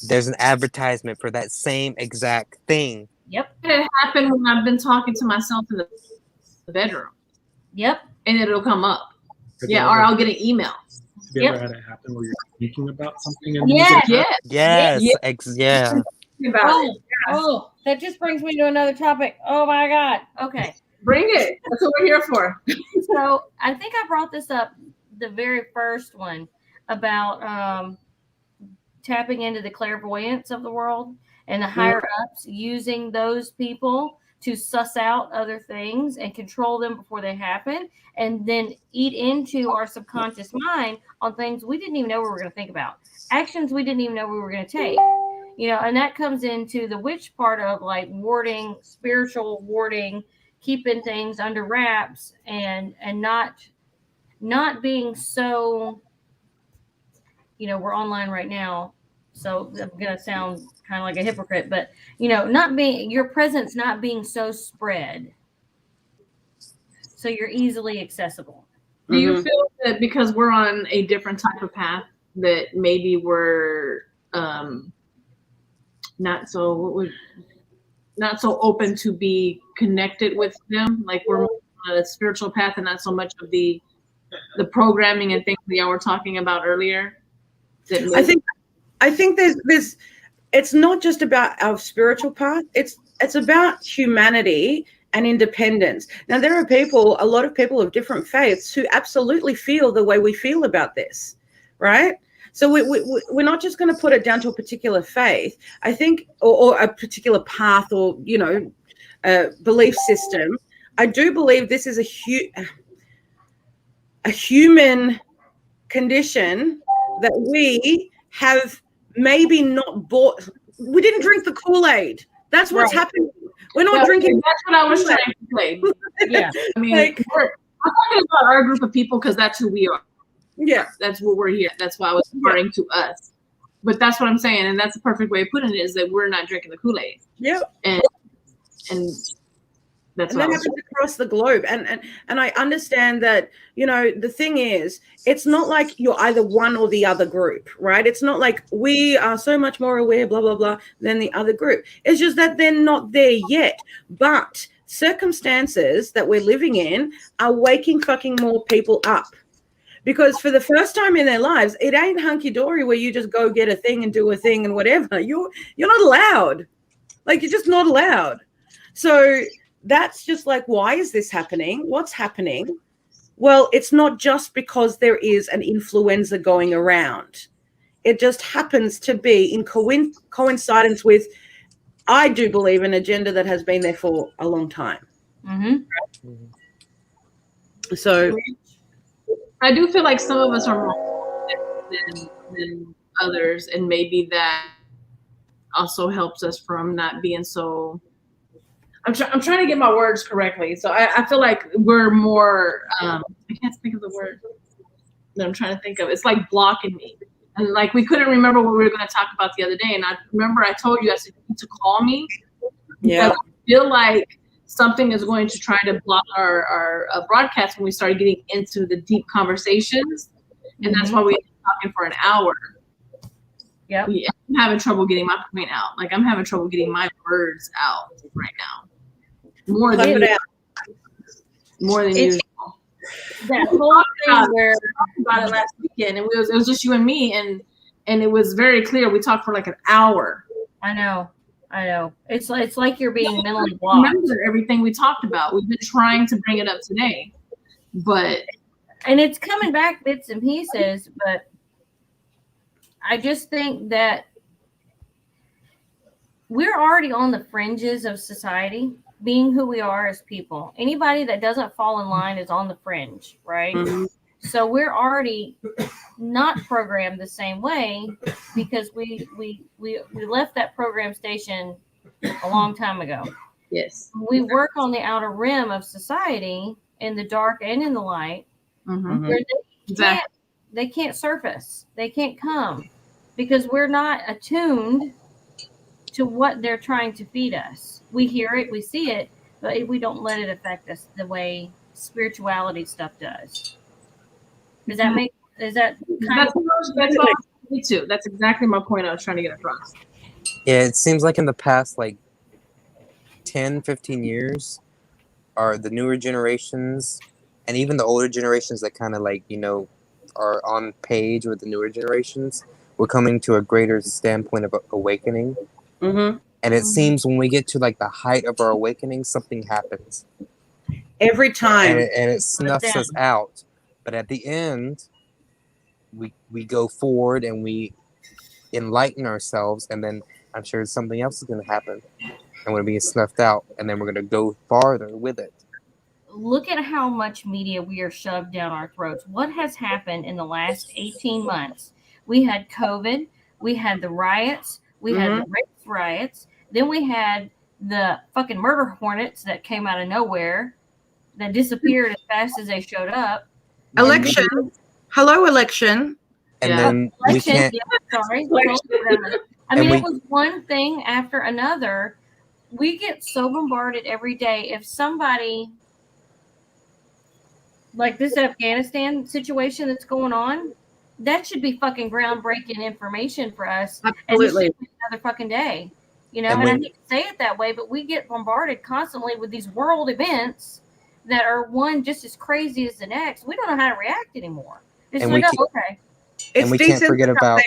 there's an advertisement for that same exact thing. Yep. It happened when I've been talking to myself in the bedroom. Yep. And it'll come up. Have you Yeah, ever- or I'll get an email. Have you ever had it happen where you're speaking about something and Yeah. Yeah. Yes, yeah. Oh, that just brings me to another topic. Oh my God. Okay. Bring it. That's what we're here for. So I think I brought this up, the very first one, about tapping into the clairvoyance of the world and the higher ups using those people to suss out other things and control them before they happen, and then eat into our subconscious mind on things we didn't even know we were going to think about, actions we didn't even know we were going to take. You know, and that comes into the witch part of like warding, spiritual warding, keeping things under wraps, and not being so, you know, we're online right now, so I'm gonna sound kind of like a hypocrite, but you know, not being, your presence not being so spread, so you're easily accessible. Do you feel that because we're on a different type of path that maybe we're not so open to be connected with them? Like we're on a spiritual path and not so much of the programming and things that y'all were talking about earlier. I think there's it's not just about our spiritual path. It's about humanity and independence. Now there are a lot of people of different faiths who absolutely feel the way we feel about this, right? So we're not just going to put it down to a particular faith, I think, or a particular path, or, you know, belief system. I do believe this is a human condition that we have maybe not bought. We didn't drink the Kool-Aid. That's what's happening. We're not drinking. That's what I was trying to play. Yeah. I mean, Like- I'm talking about our group of people because that's who we are. Yeah. That's what we're here. That's why I was referring to us. But that's what I'm saying, and that's the perfect way of putting it, is that we're not drinking the Kool-Aid. Yeah. And that's And what that happens across the globe. And I understand that, you know, the thing is, it's not like you're either one or the other group, right? It's not like we are so much more aware, blah, blah, blah, than the other group. It's just that they're not there yet. But circumstances that we're living in are waking fucking more people up. Because for the first time in their lives, it ain't hunky-dory where you just go get a thing and do a thing and whatever. You're not allowed. Like, you're just not allowed. So that's just like, why is this happening? What's happening? Well, it's not just because there is an influenza going around. It just happens to be in coincidence with, I do believe, an agenda that has been there for a long time. Mm-hmm. So I do feel like some of us are more than others, and maybe that also helps us from not being so. I'm trying to get my words correctly. So I feel like we're more. I can't think of the word that I'm trying to think of. It's like blocking me, and like we couldn't remember what we were going to talk about the other day. And I remember I told you, I said, you need to call me. yeah. I feel like something is going to try to block our broadcast when we started getting into the deep conversations. And that's why we ended up talking for an hour. Yep. Yeah, I'm having trouble getting my point out. Like I'm having trouble getting my words out right now. More Clap than it out. usual. That whole thing where About it last weekend, and it was just you and me, and it was very clear. We talked for like an hour. I know. It's like you're being mentally blocked. Remember everything we talked about. We've been trying to bring it up today, and it's coming back bits and pieces, but I just think that we're already on the fringes of society, being who we are as people. Anybody that doesn't fall in line is on the fringe, right? Mhm. So we're already not programmed the same way because we left that program station a long time ago. yes, We work on the outer rim of society in the dark and in the light, mm-hmm. where Exactly. they can't surface. They can't come because we're not attuned to what they're trying to feed us. We hear it, we see it, but we don't let it affect us the way spirituality stuff does. Does that make? Is that kind That's me too. That's exactly my point I was trying to get across. Yeah, it seems like in the past, like 10, 15 years, are the newer generations and even the older generations that kind of like, are on page with the newer generations, we're coming to a greater standpoint of awakening. Mhm. And it seems when we get to like the height of our awakening, something happens. Every time. And it snuffs us out. But at the end, we go forward and we enlighten ourselves, and then I'm sure something else is going to happen. And we're being snuffed out, and then we're going to go farther with it. Look at how much media we are shoved down our throats. What has happened in the last 18 months? We had COVID, we had the riots, we had the race riots, then we had the fucking murder hornets that came out of nowhere that disappeared as fast as they showed up. Election. Hello, election. And then we can't. Sorry. I mean, it was one thing after another. We get so bombarded every day. If somebody, like this Afghanistan situation that's going on, that should be fucking groundbreaking information for us. Absolutely. Another fucking day. And I hate to say it that way, but we get bombarded constantly with these world events that are one just as crazy as the next. We don't know how to react anymore. It's like, okay. And we can't forget about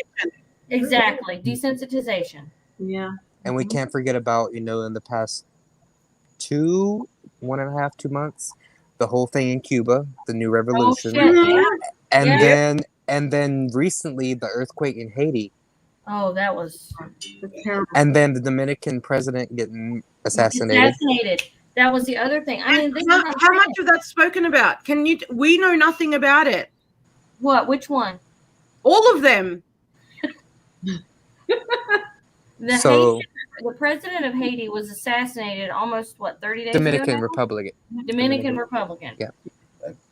exactly desensitization. Yeah. And we can't forget about, in the past 1.5, 2 months, the whole thing in Cuba, the new revolution. And then recently the earthquake in Haiti. Oh, that was terrible. And then the Dominican president getting assassinated. That was the other thing. I mean, how much of that's spoken about? We know nothing about it. What? Which one? All of them. The president of Haiti was assassinated almost 30 days Dominican ago? Republic. Dominican Republican. Yeah.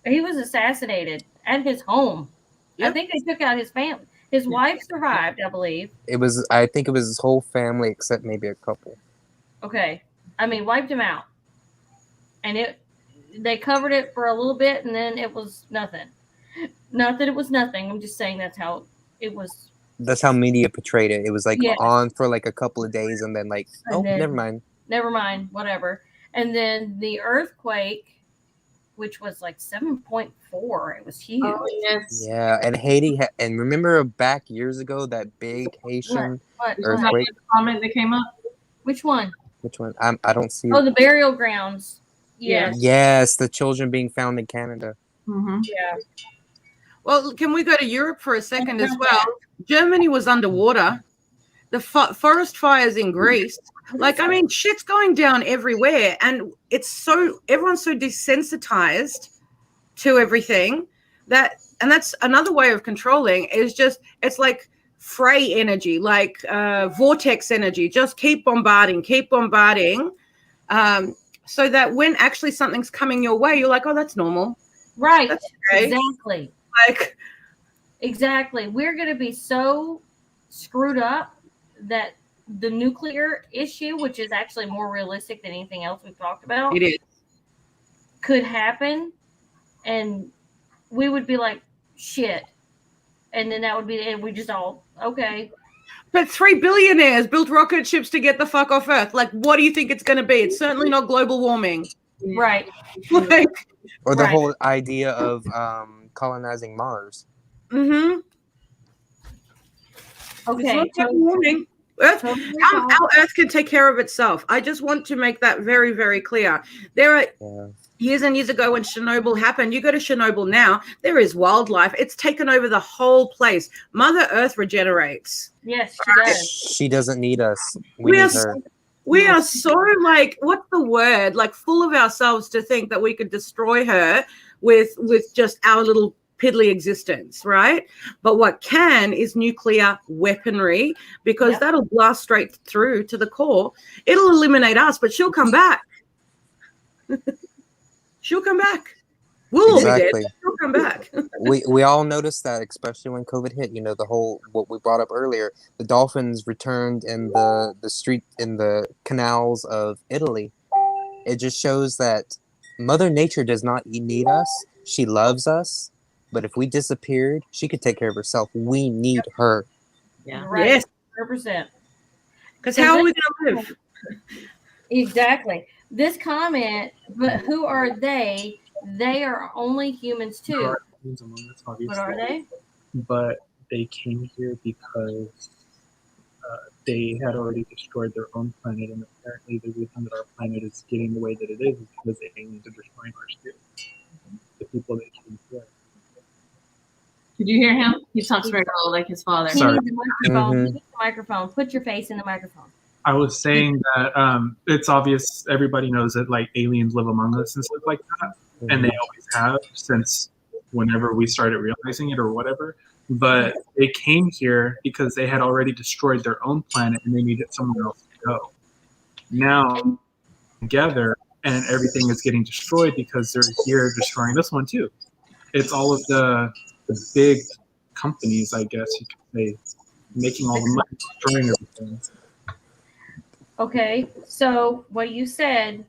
He was assassinated at his home. Yep. I think they took out his family. His wife survived, I believe. I think it was his whole family except maybe a couple. Okay. I mean, wiped him out. And they covered it for a little bit, and then it was nothing. Not that it was nothing. I'm just saying that's how it was. That's how media portrayed it. It was on for a couple of days, and then never mind. Never mind, whatever. And then the earthquake, which was 7.4. It was huge. Oh, yes. Yeah, and Haiti and remember back years ago that big Haitian earthquake. The comment that came up. Which one? Which one? I don't see. Oh, the burial grounds. Yes. Yes, the children being found in Canada. Mm-hmm. Yeah. Well, can we go to Europe for a second as well? Germany was underwater. The forest fires in Greece. Shit's going down everywhere. And everyone's so desensitized to everything and that's another way of controlling it's like fray energy, vortex energy. Just keep bombarding. So that when actually something's coming your way, you're like, oh, that's normal. Right. That's okay. Exactly. Exactly. We're going to be so screwed up that the nuclear issue, which is actually more realistic than anything else we've talked about, it is, could happen, and we would be like, shit. And then that would be, and we just all, okay. But 3 billionaires built rocket ships to get the fuck off Earth. Like, what do you think it's going to be? It's certainly not global warming. Right. Like, Or the Right. whole idea of colonizing Mars. mm-hmm. It's Okay. not global warming. Earth, totally our Earth can take care of itself. I just want to make that very, very clear. There are Yeah. years and years ago when Chernobyl happened, you go to Chernobyl now, there is wildlife. It's taken over the whole place. Mother Earth regenerates. Yes, she does. She doesn't need us. We We need are her. We are so like, what's the word? Like full of ourselves to think that we could destroy her with just our little piddly existence, right? But what can is nuclear weaponry, because Yep. that'll blast straight through to the core. It'll eliminate us, but she'll come back. She'll come back. We'll all be dead. Exactly. But she'll come back. We all noticed that, especially when COVID hit. You know, the whole what we brought up earlier. The dolphins returned in the street in the canals of Italy. It just shows that Mother Nature does not need us. She loves us, but if we disappeared, she could take care of herself. We need her. Yeah. Right. Yes. 100%. Because how are we going to live? Exactly. This comment, but who are they? They are only humans There too. are aliens among us, What obviously, are they? but they came here because they had already destroyed their own planet, and apparently the reason that our planet is getting the way that it is because the aliens are destroying ours too. The people that came here. Did you hear him? He talks very low like his father. He Sorry. needs a microphone. Mhm. He needs a microphone. Put your face in the microphone. I was saying that it's obvious, everybody knows that like aliens live among us and stuff like that, and they always have since whenever we started realizing it or whatever. But they came here because they had already destroyed their own planet and they needed somewhere else to go. Now together, and everything is getting destroyed because they're here destroying this one too. It's all of the big companies, I guess you could say, making all the money, destroying everything. Okay, so what you said,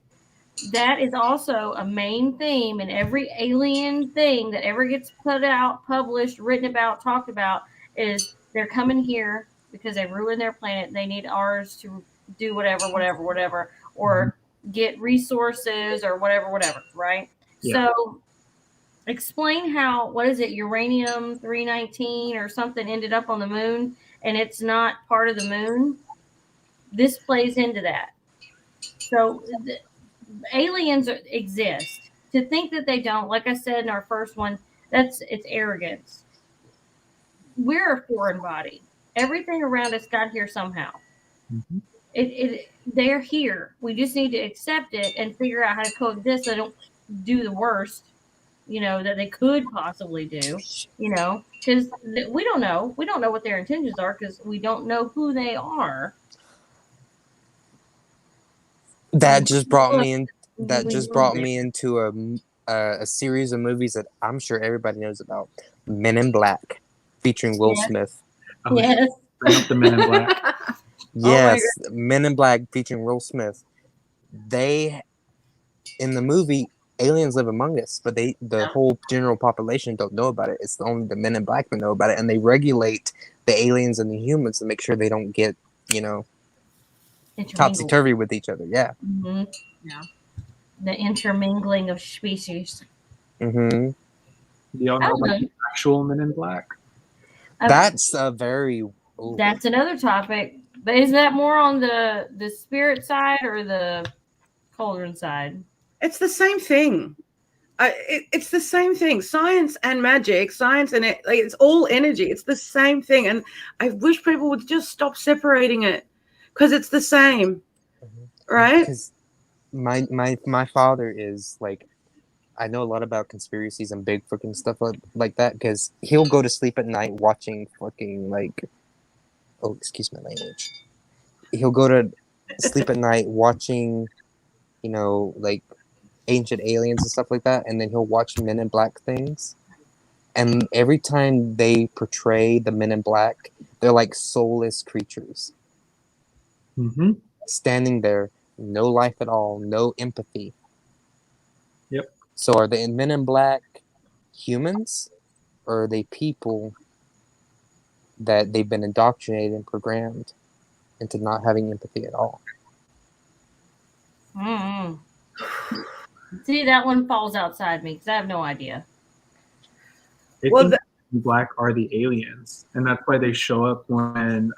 that is also a main theme in every alien thing that ever gets put out, published, written about, talked about, is they're coming here because they ruined their planet. They need ours to do whatever, or get resources or whatever, right? Yeah. So explain how, what is it, uranium 319 or something ended up on the moon and it's not part of the moon? This plays into that. So aliens exist. To think that they don't, like I said in our first one, it's arrogance. We're a foreign body. Everything around us got here somehow. Mhm. They're here. We just need to accept it and figure out how to coexist so they don't do the worst, that they could possibly do, because we don't know. We don't know what their intentions are because we don't know who they are. That just brought me in. That We just know brought them. me into a series of movies that I'm sure everybody knows about. Men in Black, featuring Will Yes. Smith. Yes. Bring up the Men in Black. Yes, Men in Black featuring Will Smith. They, in the movie, aliens live among us, but the whole general population don't know about it. It's only the Men in Black that know about it, and they regulate the aliens and the humans to make sure they don't get, topsy-turvy with each other. Yeah. Mm-hmm. Yeah. The intermingling of species. Mm-hmm. Do y'all know about the actual Men in Black? That's a very... Ooh. That's another topic. But is that more on the spirit side or the cauldron side? It's the same thing. It's the same thing. Science and magic, science and it's all energy. It's the same thing. And I wish people would just stop separating it because it's the same, right? Because my father is like, I know a lot about conspiracies and Bigfoot and stuff like that, because he'll go to sleep at night watching fucking like, oh, excuse my language. He'll go to sleep at night watching, like ancient aliens and stuff like that, and then he'll watch Men in Black things. And every time they portray the Men in Black, they're like soulless creatures. Mm-hmm. Standing there, no life at all, no empathy. Yep. So are the Men in Black humans, or are they people that they've been indoctrinated and programmed into not having empathy at all. Mm-hmm. See, that one falls outside me because I have no idea. They Well, think black are the aliens, and that's why they show up when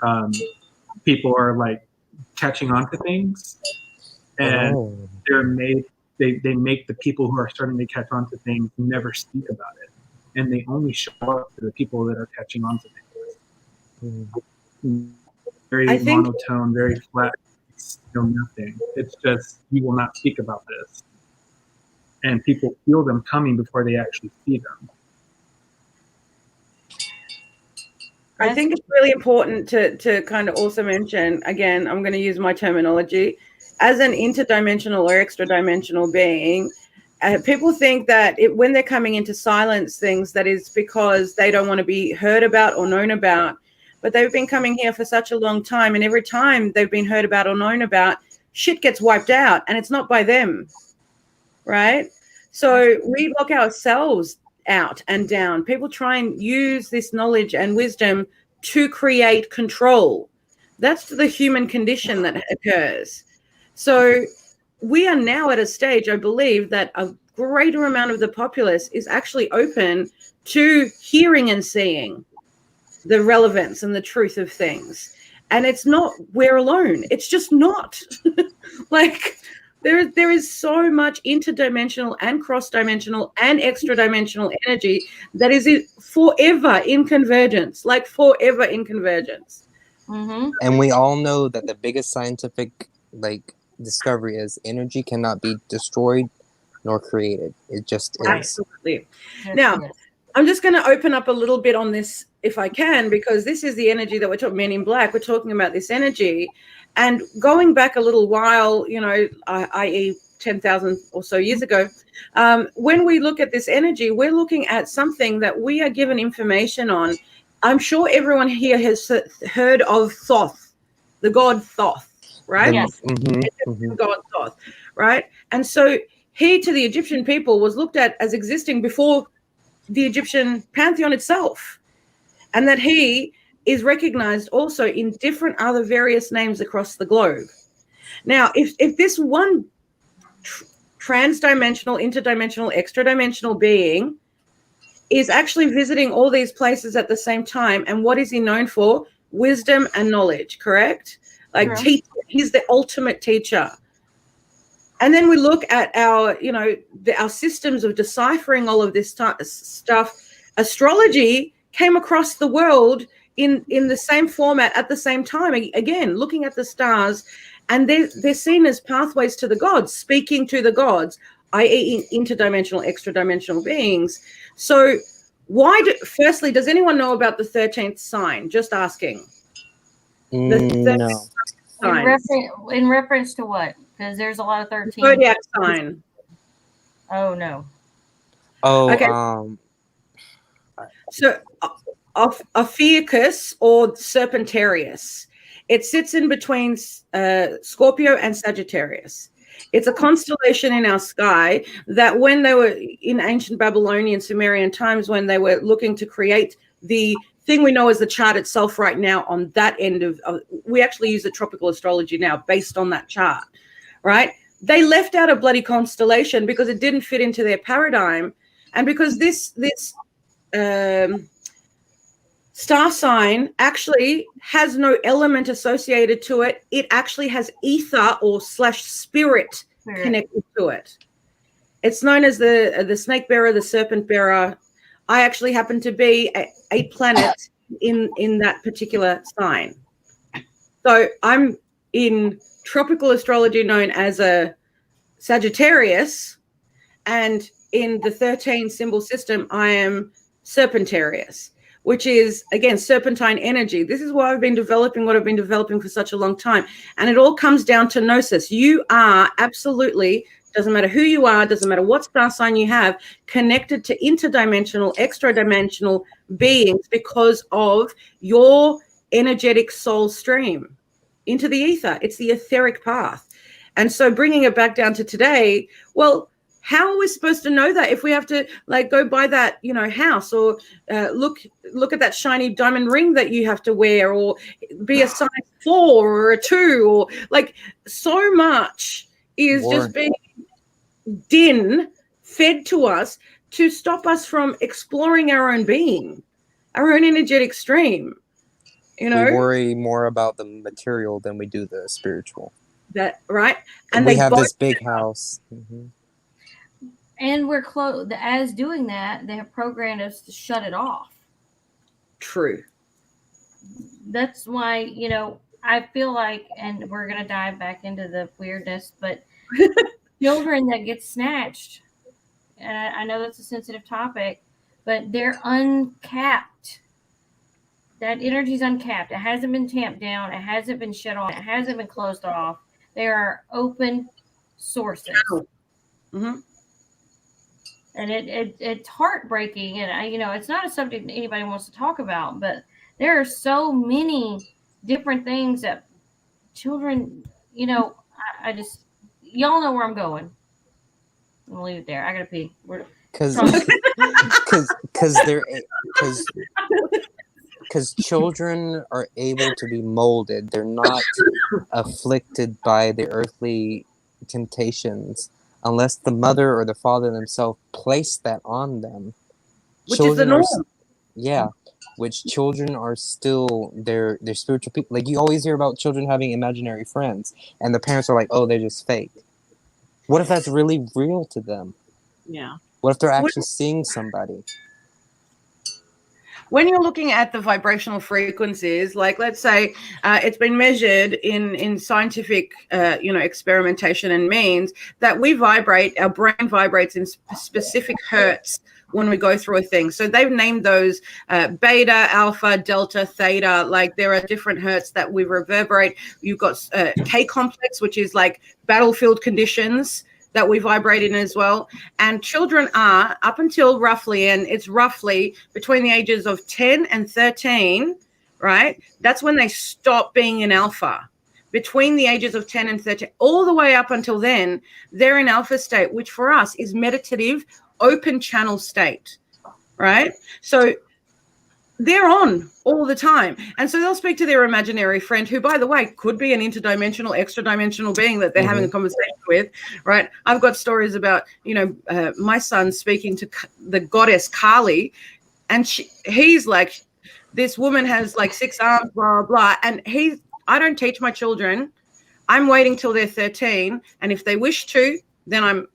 people are like catching on to things, and they're made. They make the people who are starting to catch on to things never speak about it, and they only show up to the people that are catching on to things. Very monotone, very flat. It's nothing. It's just, you will not speak about this, and people feel them coming before they actually see them. I think it's really important to kind of also mention, again, I'm going to use my terminology, as an interdimensional or extra dimensional being, people think that when they're coming into silence things, that is because they don't want to be heard about or known about. But they've been coming here for such a long time, and every time they've been heard about or known about, shit gets wiped out, and it's not by them, right? So we lock ourselves out and down. People try and use this knowledge and wisdom to create control. That's the human condition that occurs. So we are now at a stage, I believe, that a greater amount of the populace is actually open to hearing and seeing the relevance and the truth of things. And it's not we're alone. It's just not. Like there is so much interdimensional and cross-dimensional and extra-dimensional energy that is forever in convergence, like forever in convergence. Mm-hmm. And we all know that the biggest scientific discovery is energy cannot be destroyed nor created. It just is. Absolutely. Now, I'm just going to open up a little bit on this if I can, because this is the energy that we're talking, Men in Black, we're talking about this energy. And going back a little while, i.e. 10,000 or so years ago, when we look at this energy, we're looking at something that we are given information on. I'm sure everyone here has heard of Thoth, the god Thoth, right? Yes. God Thoth, right? And so he, to the Egyptian people, was looked at as existing before the Egyptian pantheon itself, and that he is recognized also in different other various names across the globe. Now, if this one trans-dimensional, interdimensional, extra-dimensional being is actually visiting all these places at the same time, and what is he known for? Wisdom and knowledge, correct? Like he's the ultimate teacher. And then we look at our systems of deciphering all of this stuff. Astrology came across the world in the same format at the same time. Again, looking at the stars, and they're seen as pathways to the gods, speaking to the gods, i.e. interdimensional, extra-dimensional beings. So firstly, does anyone know about the 13th sign? Just asking. No. In reference to what? Because there's a lot of 13. Zodiac sign. Oh, no. Oh, okay. So, Ophiuchus or Serpentarius. It sits in between Scorpio and Sagittarius. It's a constellation in our sky that when they were in ancient Babylonian, Sumerian times, when they were looking to create the thing we know as the chart itself right now on that end of we actually use the tropical astrology now based on that chart, right? They left out a bloody constellation because it didn't fit into their paradigm. And because this star sign actually has no element associated to it. It actually has ether or /spirit connected to it. It's known as the snake bearer, the serpent bearer. I actually happen to be a planet in that particular sign. So I'm in tropical astrology known as a Sagittarius, and in the 13 symbol system, I am Serpentarius, which is, again, serpentine energy. This is why I've been developing what I've been developing for such a long time. And it all comes down to gnosis. You are absolutely, doesn't matter who you are, doesn't matter what star sign you have, connected to interdimensional, extra-dimensional beings because of your energetic soul stream into the ether. It's the etheric path. And so bringing it back down to today, well, How are we supposed to know that if we have to like go buy that, you know, house, or look at that shiny diamond ring that you have to wear, or be a size 4 or a 2, or like so much is just being fed to us to stop us from exploring our own being, our own energetic stream. You know, we worry more about the material than we do the spiritual. That right? And we have this big house. Mm-hmm. And we're close. As doing that, they have programmed us to shut it off. True. That's why, you know, I feel like, and we're going to dive back into the weirdness, but children that get snatched, and I know that's a sensitive topic, but they're uncapped. That energy is uncapped. It hasn't been tamped down. It hasn't been shut off. It hasn't been closed off. There are open sources. Mm-hmm. And it's heartbreaking. And, you know, it's not a subject that anybody wants to talk about, but there are so many different things that children, you know, I just, y'all know where I'm going. I'm gonna leave it there. I gotta pee. Because children are able to be molded. They're not afflicted by the earthly temptations unless the mother or the father themselves place that on them. Which is the norm. Which children are still they're spiritual people. Like you always hear about children having imaginary friends, and the parents are like, "Oh, they're just fake." What if that's really real to them? Yeah. What if they're actually seeing somebody? When you're looking at the vibrational frequencies, like let's say it's been measured in scientific, experimentation and means that we vibrate, our brain vibrates in specific hertz when we go through a thing. So they've named those beta, alpha, delta, theta. Like there are different hertz that we reverberate. You've got K complex, which is like battlefield conditions that we vibrate in as well. And children are up until roughly, and it's roughly between the ages of 10 and 13, right? That's when they stop being in alpha. Between the ages of 10 and 13, all the way up until then, they're in alpha state, which for us is meditative, open channel state, right? So they're on all the time. And so they'll speak to their imaginary friend, who, by the way, could be an interdimensional, extra dimensional being that they're having a conversation with, right? I've got stories about, my son speaking to the goddess Kali, and he's like, this woman has like 6 arms, blah, blah. And I don't teach my children. I'm waiting till they're 13. And if they wish to, then I'm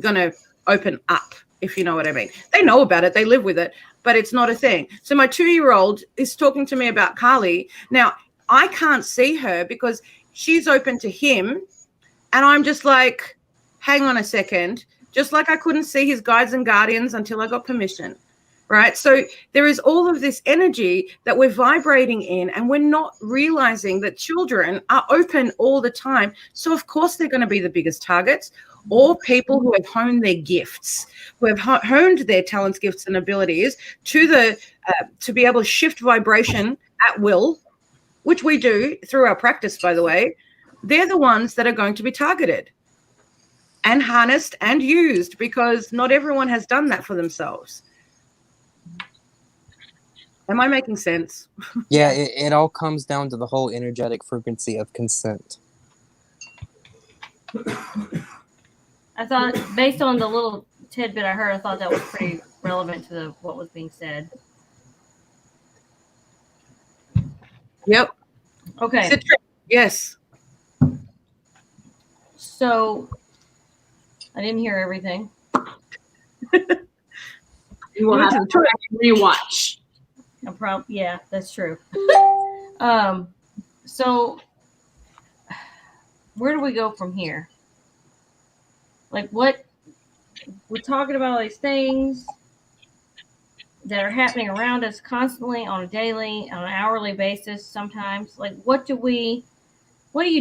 going to open up, if you know what I mean. They know about it. They live with it. But it's not a thing. So my 2-year-old is talking to me about Kali. Now, I can't see her because she's open to him. And I'm just like, hang on a second. Just like I couldn't see his guides and guardians until I got permission, right? So there is all of this energy that we're vibrating in, and we're not realizing that children are open all the time. So, of course, they're going to be the biggest targets. Or people who have honed their gifts, who have honed their talents, gifts, and abilities to be able to shift vibration at will, which we do through our practice, by the way. They're the ones that are going to be targeted and harnessed and used, because not everyone has done that for themselves. Am I making sense? Yeah, it all comes down to the whole energetic frequency of consent. I thought, based on the little tidbit I heard, I thought that was pretty relevant to what was being said. Yep. Okay. Yes. So, I didn't hear everything. You will have to rewatch. Yeah, that's true. So, where do we go from here? Like, what we're talking about, all these things that are happening around us constantly on a daily, on an hourly basis sometimes. Like, what do you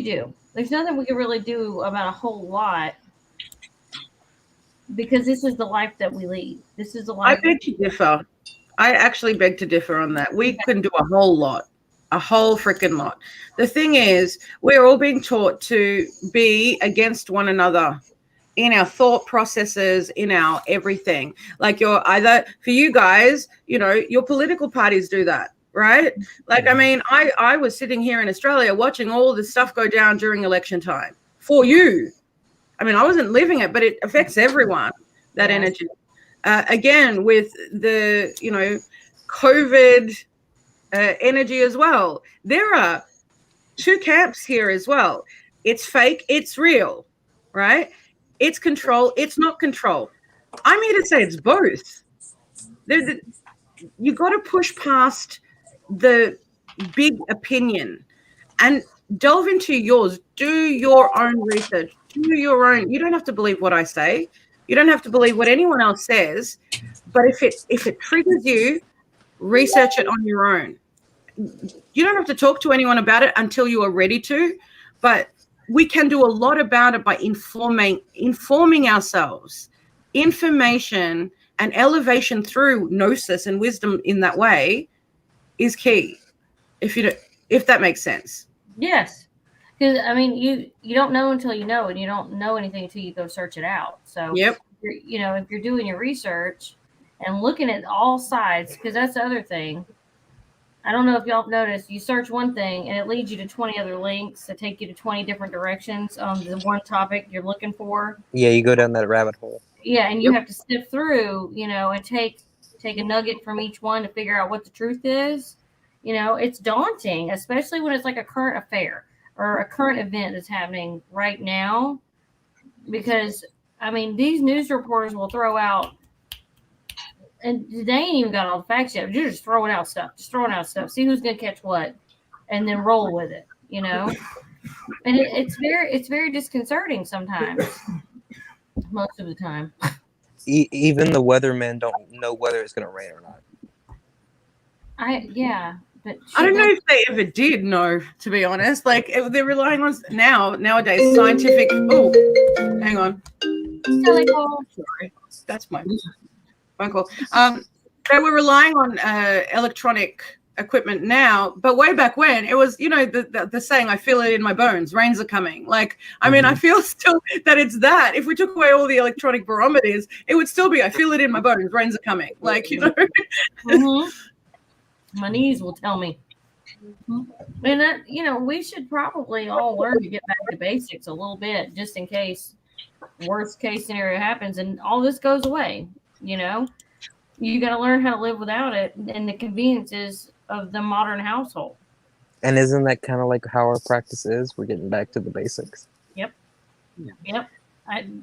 do? There's nothing we can really do about a whole lot, because this is the life that we lead. This is the life. I beg to differ. I actually beg to differ on that. We can do a whole lot. A whole freaking lot. The thing is, we're all being taught to be against one another. in our thought processes, in our everything. Like you're either, for you guys, you know, your political parties do that, right? Like, I mean, I was sitting here in Australia watching all this stuff go down during election time for you. I mean, I wasn't living it, but it affects everyone, that energy. Again, with the, you know, COVID energy as well. There are two camps here as well. It's fake, it's real, right? It's control, it's not control. I'm here to say it's both. You got to push past the big opinion and delve into yours. Do your own research. Do your own. You don't have to believe what I say. You don't have to believe what anyone else says. But if it triggers you, research it on your own. You don't have to talk to anyone about it until you are ready to, but we can do a lot about it by informing ourselves. Information and elevation through gnosis and wisdom in that way is key. If that makes sense. Yes. Because I mean, you don't know until you know, and you don't know anything until you go search it out. So, yep. You know, if you're doing your research and looking at all sides, because that's the other thing. I don't know if y'all have noticed, you search one thing and it leads you to 20 other links that take you to 20 different directions on the one topic you're looking for. Yeah, you go down that rabbit hole. Yeah, and you have to sift through, you know, and take a nugget from each one to figure out what the truth is. You know, it's daunting, especially when it's like a current affair or a current event that's happening right now. Because, I mean, these news reporters will throw out, and they ain't even got all the facts yet. You're just throwing out stuff. See who's going to catch what, and then roll with it, you know? And it's very disconcerting sometimes. Most of the time. Even the weathermen don't know whether it's going to rain or not. But I don't know if they ever did know, to be honest. Like, they're relying on nowadays scientific. Oh, hang on. Sorry, that's my phone call. They were relying on electronic equipment now, but way back when it was, you know, the saying, I feel it in my bones, rains are coming. Like, I mean, I feel still that it's that. If we took away all the electronic barometers, it would still be, I feel it in my bones, rains are coming. Like, you know. My knees will tell me. And that, you know, we should probably all learn to get back to basics a little bit, just in case worst case scenario happens and all this goes away. You know, you got to learn how to live without it and the conveniences of the modern household. And isn't that kind of like how our practice is? We're getting back to the basics. Yep.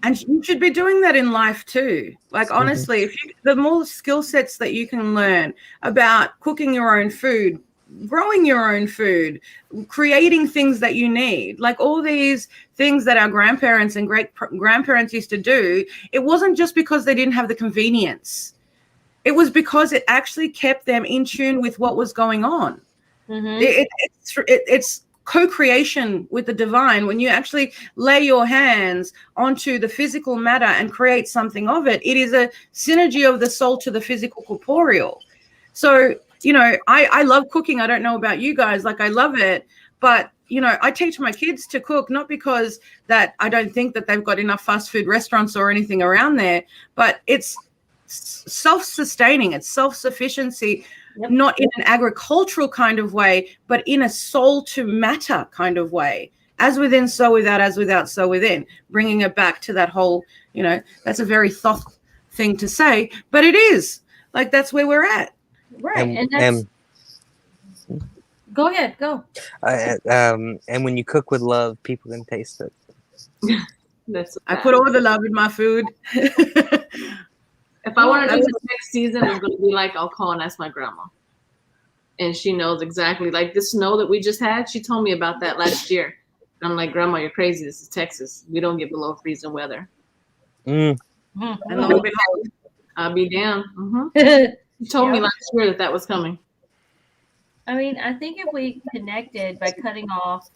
And you should be doing that in life too. Like, honestly, if the more skill sets that you can learn about cooking your own food, growing your own food, creating things that you need, like all these things that our grandparents and great grandparents used to do, it wasn't just because they didn't have the convenience. It was because it actually kept them in tune with what was going on. It's co-creation with the divine. When you actually lay your hands onto the physical matter and create something of it, it is a synergy of the soul to the physical corporeal. So, you know, I love cooking. I don't know about you guys, like, I love it, but, you know, I teach my kids to cook, not because that I don't think that they've got enough fast food restaurants or anything around there, but it's self-sustaining, it's self-sufficiency. Yep. Not in an agricultural kind of way, but in a soul to matter kind of way. As within, so without, as without, so within. Bringing it back to that whole, you know, that's a very thoth thing to say, but it is. Like, that's where we're at. Right. And that's... Go ahead, go. And when you cook with love, people can taste it. I put all the love in my food. If I want to do this next season, it's going to be like, I'll call and ask my grandma. And she knows exactly. Like the snow that we just had, she told me about that last year. And I'm like, Grandma, you're crazy. This is Texas. We don't get below freezing weather. And I'll be down. She told me last year that was coming. I mean, I think if we connected by cutting off,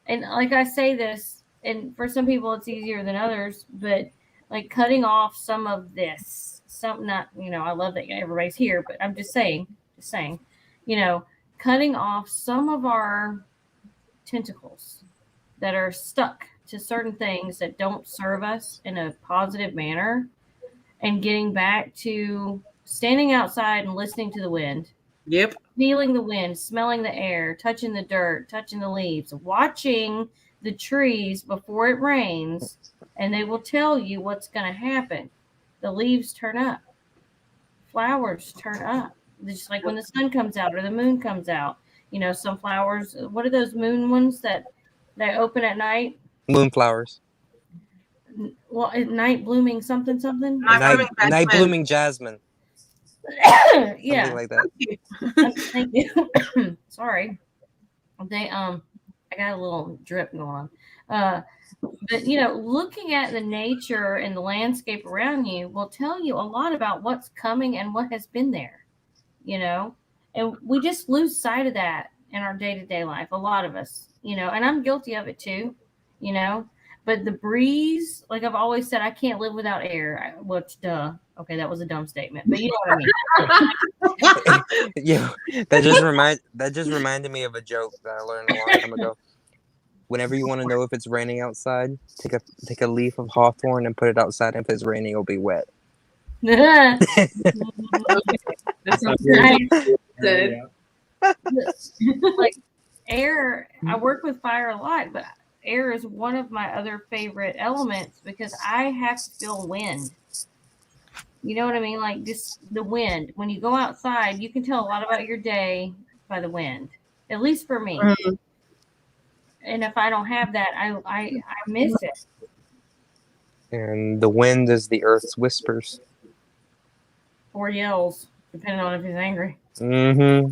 and like I say this, and for some people it's easier than others, but like cutting off some of this, not, you know, I love that everybody's here, but I'm just saying, you know, cutting off some of our tentacles that are stuck to certain things that don't serve us in a positive manner and getting back to standing outside and listening to the wind, Yep. feeling the wind, smelling the air, touching the dirt, touching the leaves, watching the trees before it rains, and they will tell you what's going to happen. The leaves turn up, flowers turn up, just like when the sun comes out or the moon comes out. You know, some flowers, what are those moon ones that they open at night? Moonflowers. Well, at night blooming something something. Night blooming jasmine. Something Yeah, like that. thank you. Sorry, they I got a little drip going on. But you know, looking at the nature and the landscape around you will tell you a lot about what's coming and what has been there. You know, and we just lose sight of that in our day-to-day life. A lot of us, you know, and I'm guilty of it too. You know, but the breeze, like I've always said, I can't live without air. Which, duh. Okay, that was a dumb statement, but you know what I mean. Yeah, that just reminded me of a joke that I learned a long time ago. Whenever you want to know if it's raining outside, take a leaf of hawthorn and put it outside, and if it's raining, it'll be wet. That sounds Right. good. Like air, I work with fire a lot, but air is one of my other favorite elements because I have to feel wind. You know what I mean? Like just the wind. When you go outside, you can tell a lot about your day by the wind. At least for me. Mhm. And if I don't have that, I miss it. And the wind is the earth's whispers. Or yells, depending on if he's angry. Mm-hmm.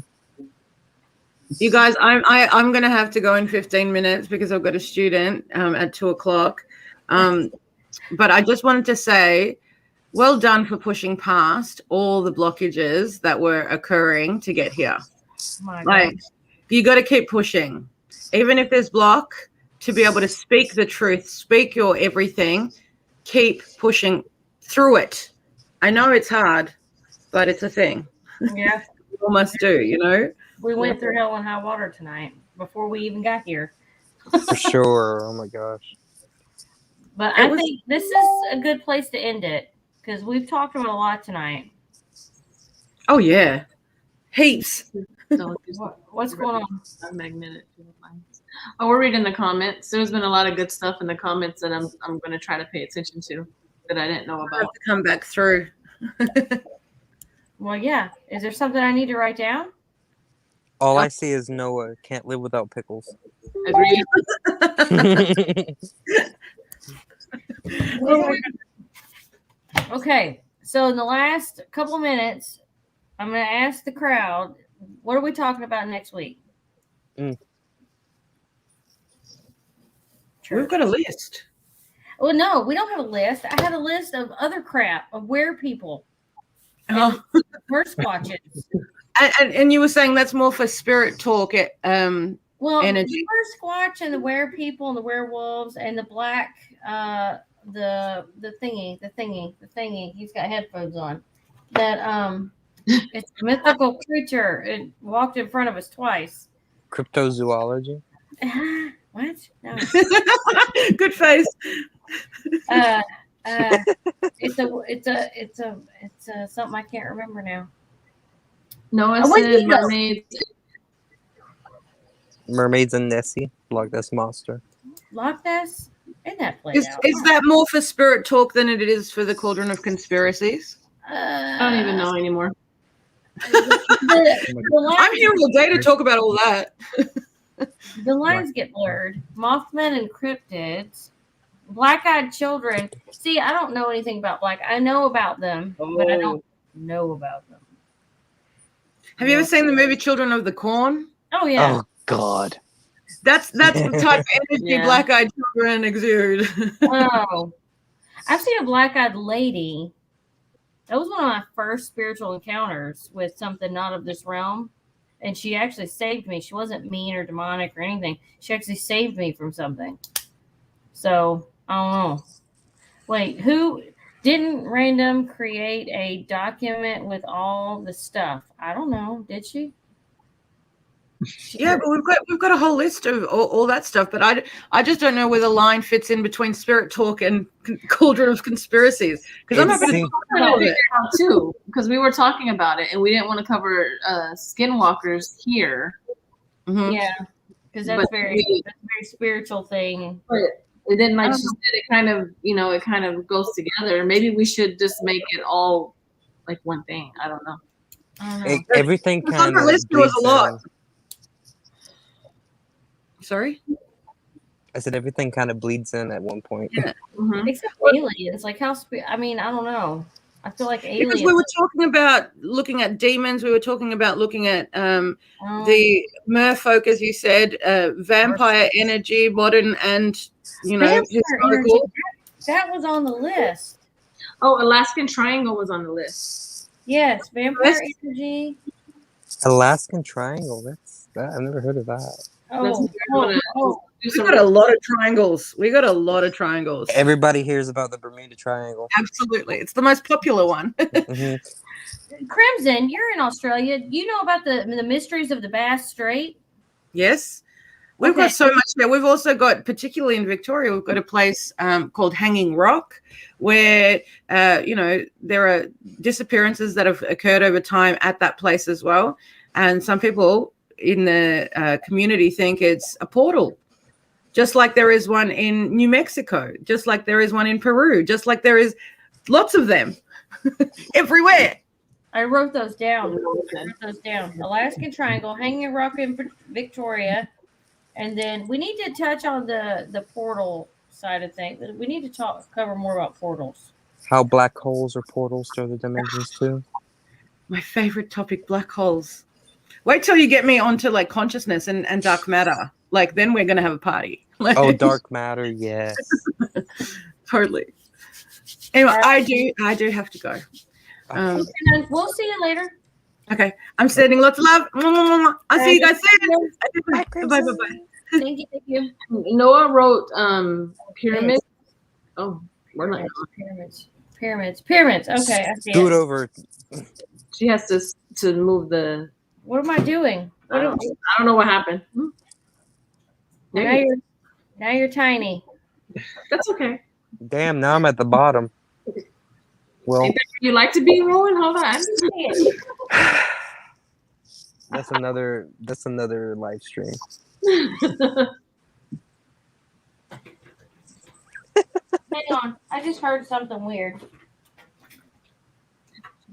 You guys, I'm gonna have to go in 15 minutes because I've got a student at 2:00. But I just wanted to say, well done for pushing past all the blockages that were occurring to get here. My Like, God. you got to keep pushing, even if there's block, to be able to speak the truth, speak your everything. Keep pushing through it. I know it's hard, but it's a thing. Yeah. We all must do, you know. We went through hell and high water tonight before we even got here. For sure. Oh my gosh. But I think this is a good place to end it because we've talked about a lot tonight. Oh yeah, heaps. What's going on? Magnetic. Oh, we're reading the comments. There's been a lot of good stuff in the comments that I'm going to try to pay attention to that I didn't know I have about. to come back through. Well, yeah. Is there something I need to write down? All I see is Noah can't live without pickles. Agreed. Okay. So in the last couple of minutes, I'm going to ask the crowd, what are we talking about next week? We've got a list. Well, no, we don't have a list. I had a list of other crap of where people Oh. first watches. And you were saying that's more for spirit talk. Well, energy. the first squatch and the were people and the werewolves and the black, the thingy. He's got headphones on. That it's a mythical creature. It walked in front of us twice. Cryptozoology. What? No. Good face. It's a something I can't remember now. Noah Oh, wait, said you go. mermaids. Mermaids and Nessie. Loch Ness Monster. Loch Ness? Isn't that played out? Is that more for spirit talk than it is for the Cauldron of Conspiracies? I don't even know anymore. I'm here all day to talk about all that. The lines get blurred. Mothman and cryptids. Black-eyed children. See, I don't know anything about I know about them, but I don't know about them. Have you ever seen the movie Children of the Corn? Oh yeah. Oh God. That's the type of energy Yeah. black-eyed children exude. Oh. I've seen a black-eyed lady. That was one of my first spiritual encounters with something not of this realm. And she actually saved me. She wasn't mean or demonic or anything. She actually saved me from something. So, I don't know. Wait, who didn't Random create a document with all the stuff? I don't know. Did she? Yeah, but we've got a whole list of all that stuff, but I just don't know where the line fits in between Spirit Talk and Cauldron of Conspiracies, because I'm It happy to seems- talk Trying about to it. figure it out too, because we were talking about it and we didn't want to cover skinwalkers here. Mhm. Yeah, because But that's very that's a very spiritual thing. But and then, like I she don't said, it kind of goes together. Maybe we should just make it all like one thing. I don't know. I don't know. everything It's on kind the of list. There was bleeds a lot. in. Sorry. I said everything kind of bleeds in at one point. Yeah. Mhm. Except aliens, like how? I mean, I don't know. I feel like Because aliens. we were talking about looking at demons, we were talking about looking at um, the merfolk, as you said, vampire energy, modern and vampire energy. historical. That was on the list. Oh, Alaskan Triangle was on the list. Yes, vampire energy. Alaskan Triangle. I've never heard of that. Oh, Gonna oh, do We some got a lot of triangles. We got a lot of triangles. Everybody hears about the Bermuda Triangle. Absolutely, it's the most popular one. Mhm. Crimson, you're in Australia. You know about the mysteries of the Bass Strait? Yes. We've Okay. got so much there. We've also got, particularly in Victoria, we've got a place called Hanging Rock, where there are disappearances that have occurred over time at that place as well. And some people in the community think it's a portal, just like there is one in New Mexico, just like there is one in Peru, just like there is lots of them everywhere. I wrote those down. Alaskan Triangle, Hanging Rock in Victoria, and then we need to touch on the portal side of things. We need to cover more about portals. How black holes are portals to other dimensions too. My favorite topic, black holes. Wait till you get me onto like consciousness and dark matter. Like then we're gonna have a party. Like, Oh, dark matter, yes. totally. Anyway, I do have to go. And we'll see you later. Okay, I'm sending lots of love. I'll see you guys soon. Bye bye. Thank you. Noah wrote pyramid. Oh, we're not. Pyramids. Okay, I see Scoot it. over. She has to move the. What am I doing? I don't know what happened. Now you're tiny. That's okay. Damn, now I'm at the bottom. Well, Ain't that where you like to be, Rowan? Hold on. that's another live stream. Hang on. I just heard something weird.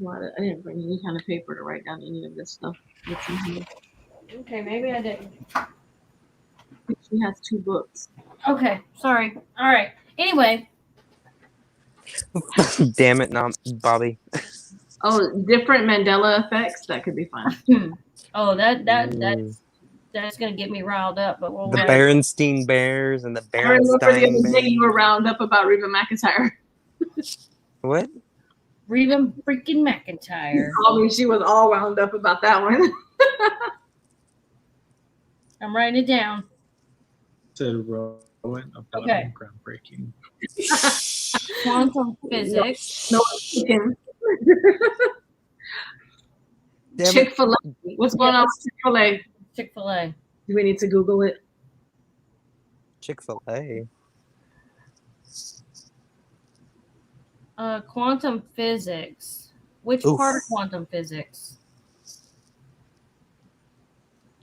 I didn't bring any kind of paper to write down any of this stuff. That's in here. Okay, maybe I didn't. She has 2 books. Okay, sorry. All right. Anyway, Damn it, not Bobby. Oh, different Mandela effects. That could be fun. oh that's gonna get me riled up. But we'll The Berenstein Bears and the I remember the Berenstein other day you were Bears. round up about Reba McEntire. What? Reba freaking McEntire. She was all wound up about that one. I'm writing it down. Said Rowan about Okay. groundbreaking. Quantum physics. No one's thinking. Damn it. Chick-fil-A. What's going on with Chick-fil-A? Chick-fil-A. Do we need to Google it? Chick-fil-A. Quantum physics. Which Oof. part of quantum physics?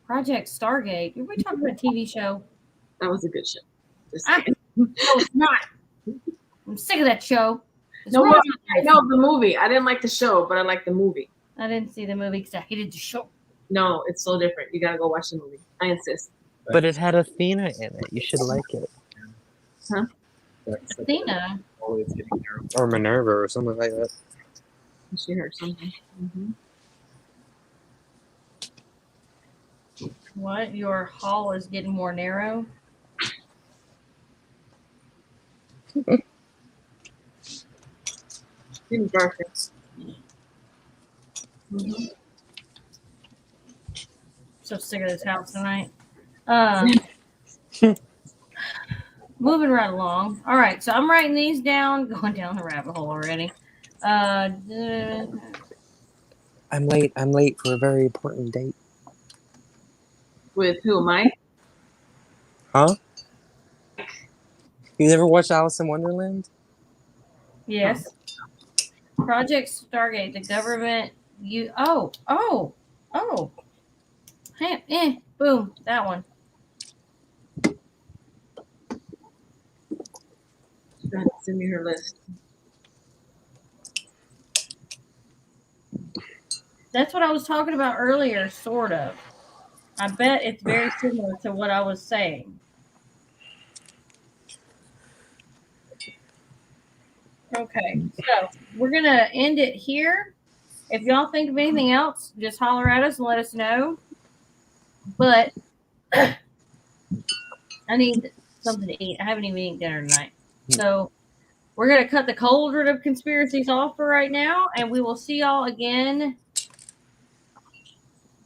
Project Stargate. Are we talking about a TV show? That was a good show. Just Ah. kidding. No, it's not. I'm sick of that show. It's No, wrong I with know the movie. I didn't like the show, but I liked the movie. I didn't see the movie because I hated the show. No, it's so different. You gotta go watch the movie. I insist. But it had Athena in it. You should like it. That's Athena. always getting narrow. Or Minerva or something like that. She heard something. What? Your hall is getting more narrow? Getting darker. So sick of this house tonight. Moving right along. All right, so I'm writing these down. Going down the rabbit hole already. I'm late for a very important date. With who, Mike? Huh? You never watched Alice in Wonderland? Yes. Project Stargate, the government. Hey, boom, that one. Send me her list. That's what I was talking about earlier, sort of. I bet it's very similar to what I was saying. Okay, so we're going to end it here. If y'all think of anything else, just holler at us and let us know. But I need something to eat. I haven't even eaten dinner tonight. So we're going to cut the Cauldron of Conspiracies off for right now, and we will see y'all again.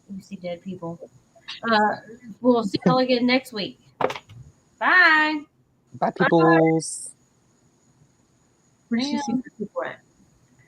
Let me see dead people. We'll see y'all again next week. Bye. Bye, peoples. Where did she see the people at?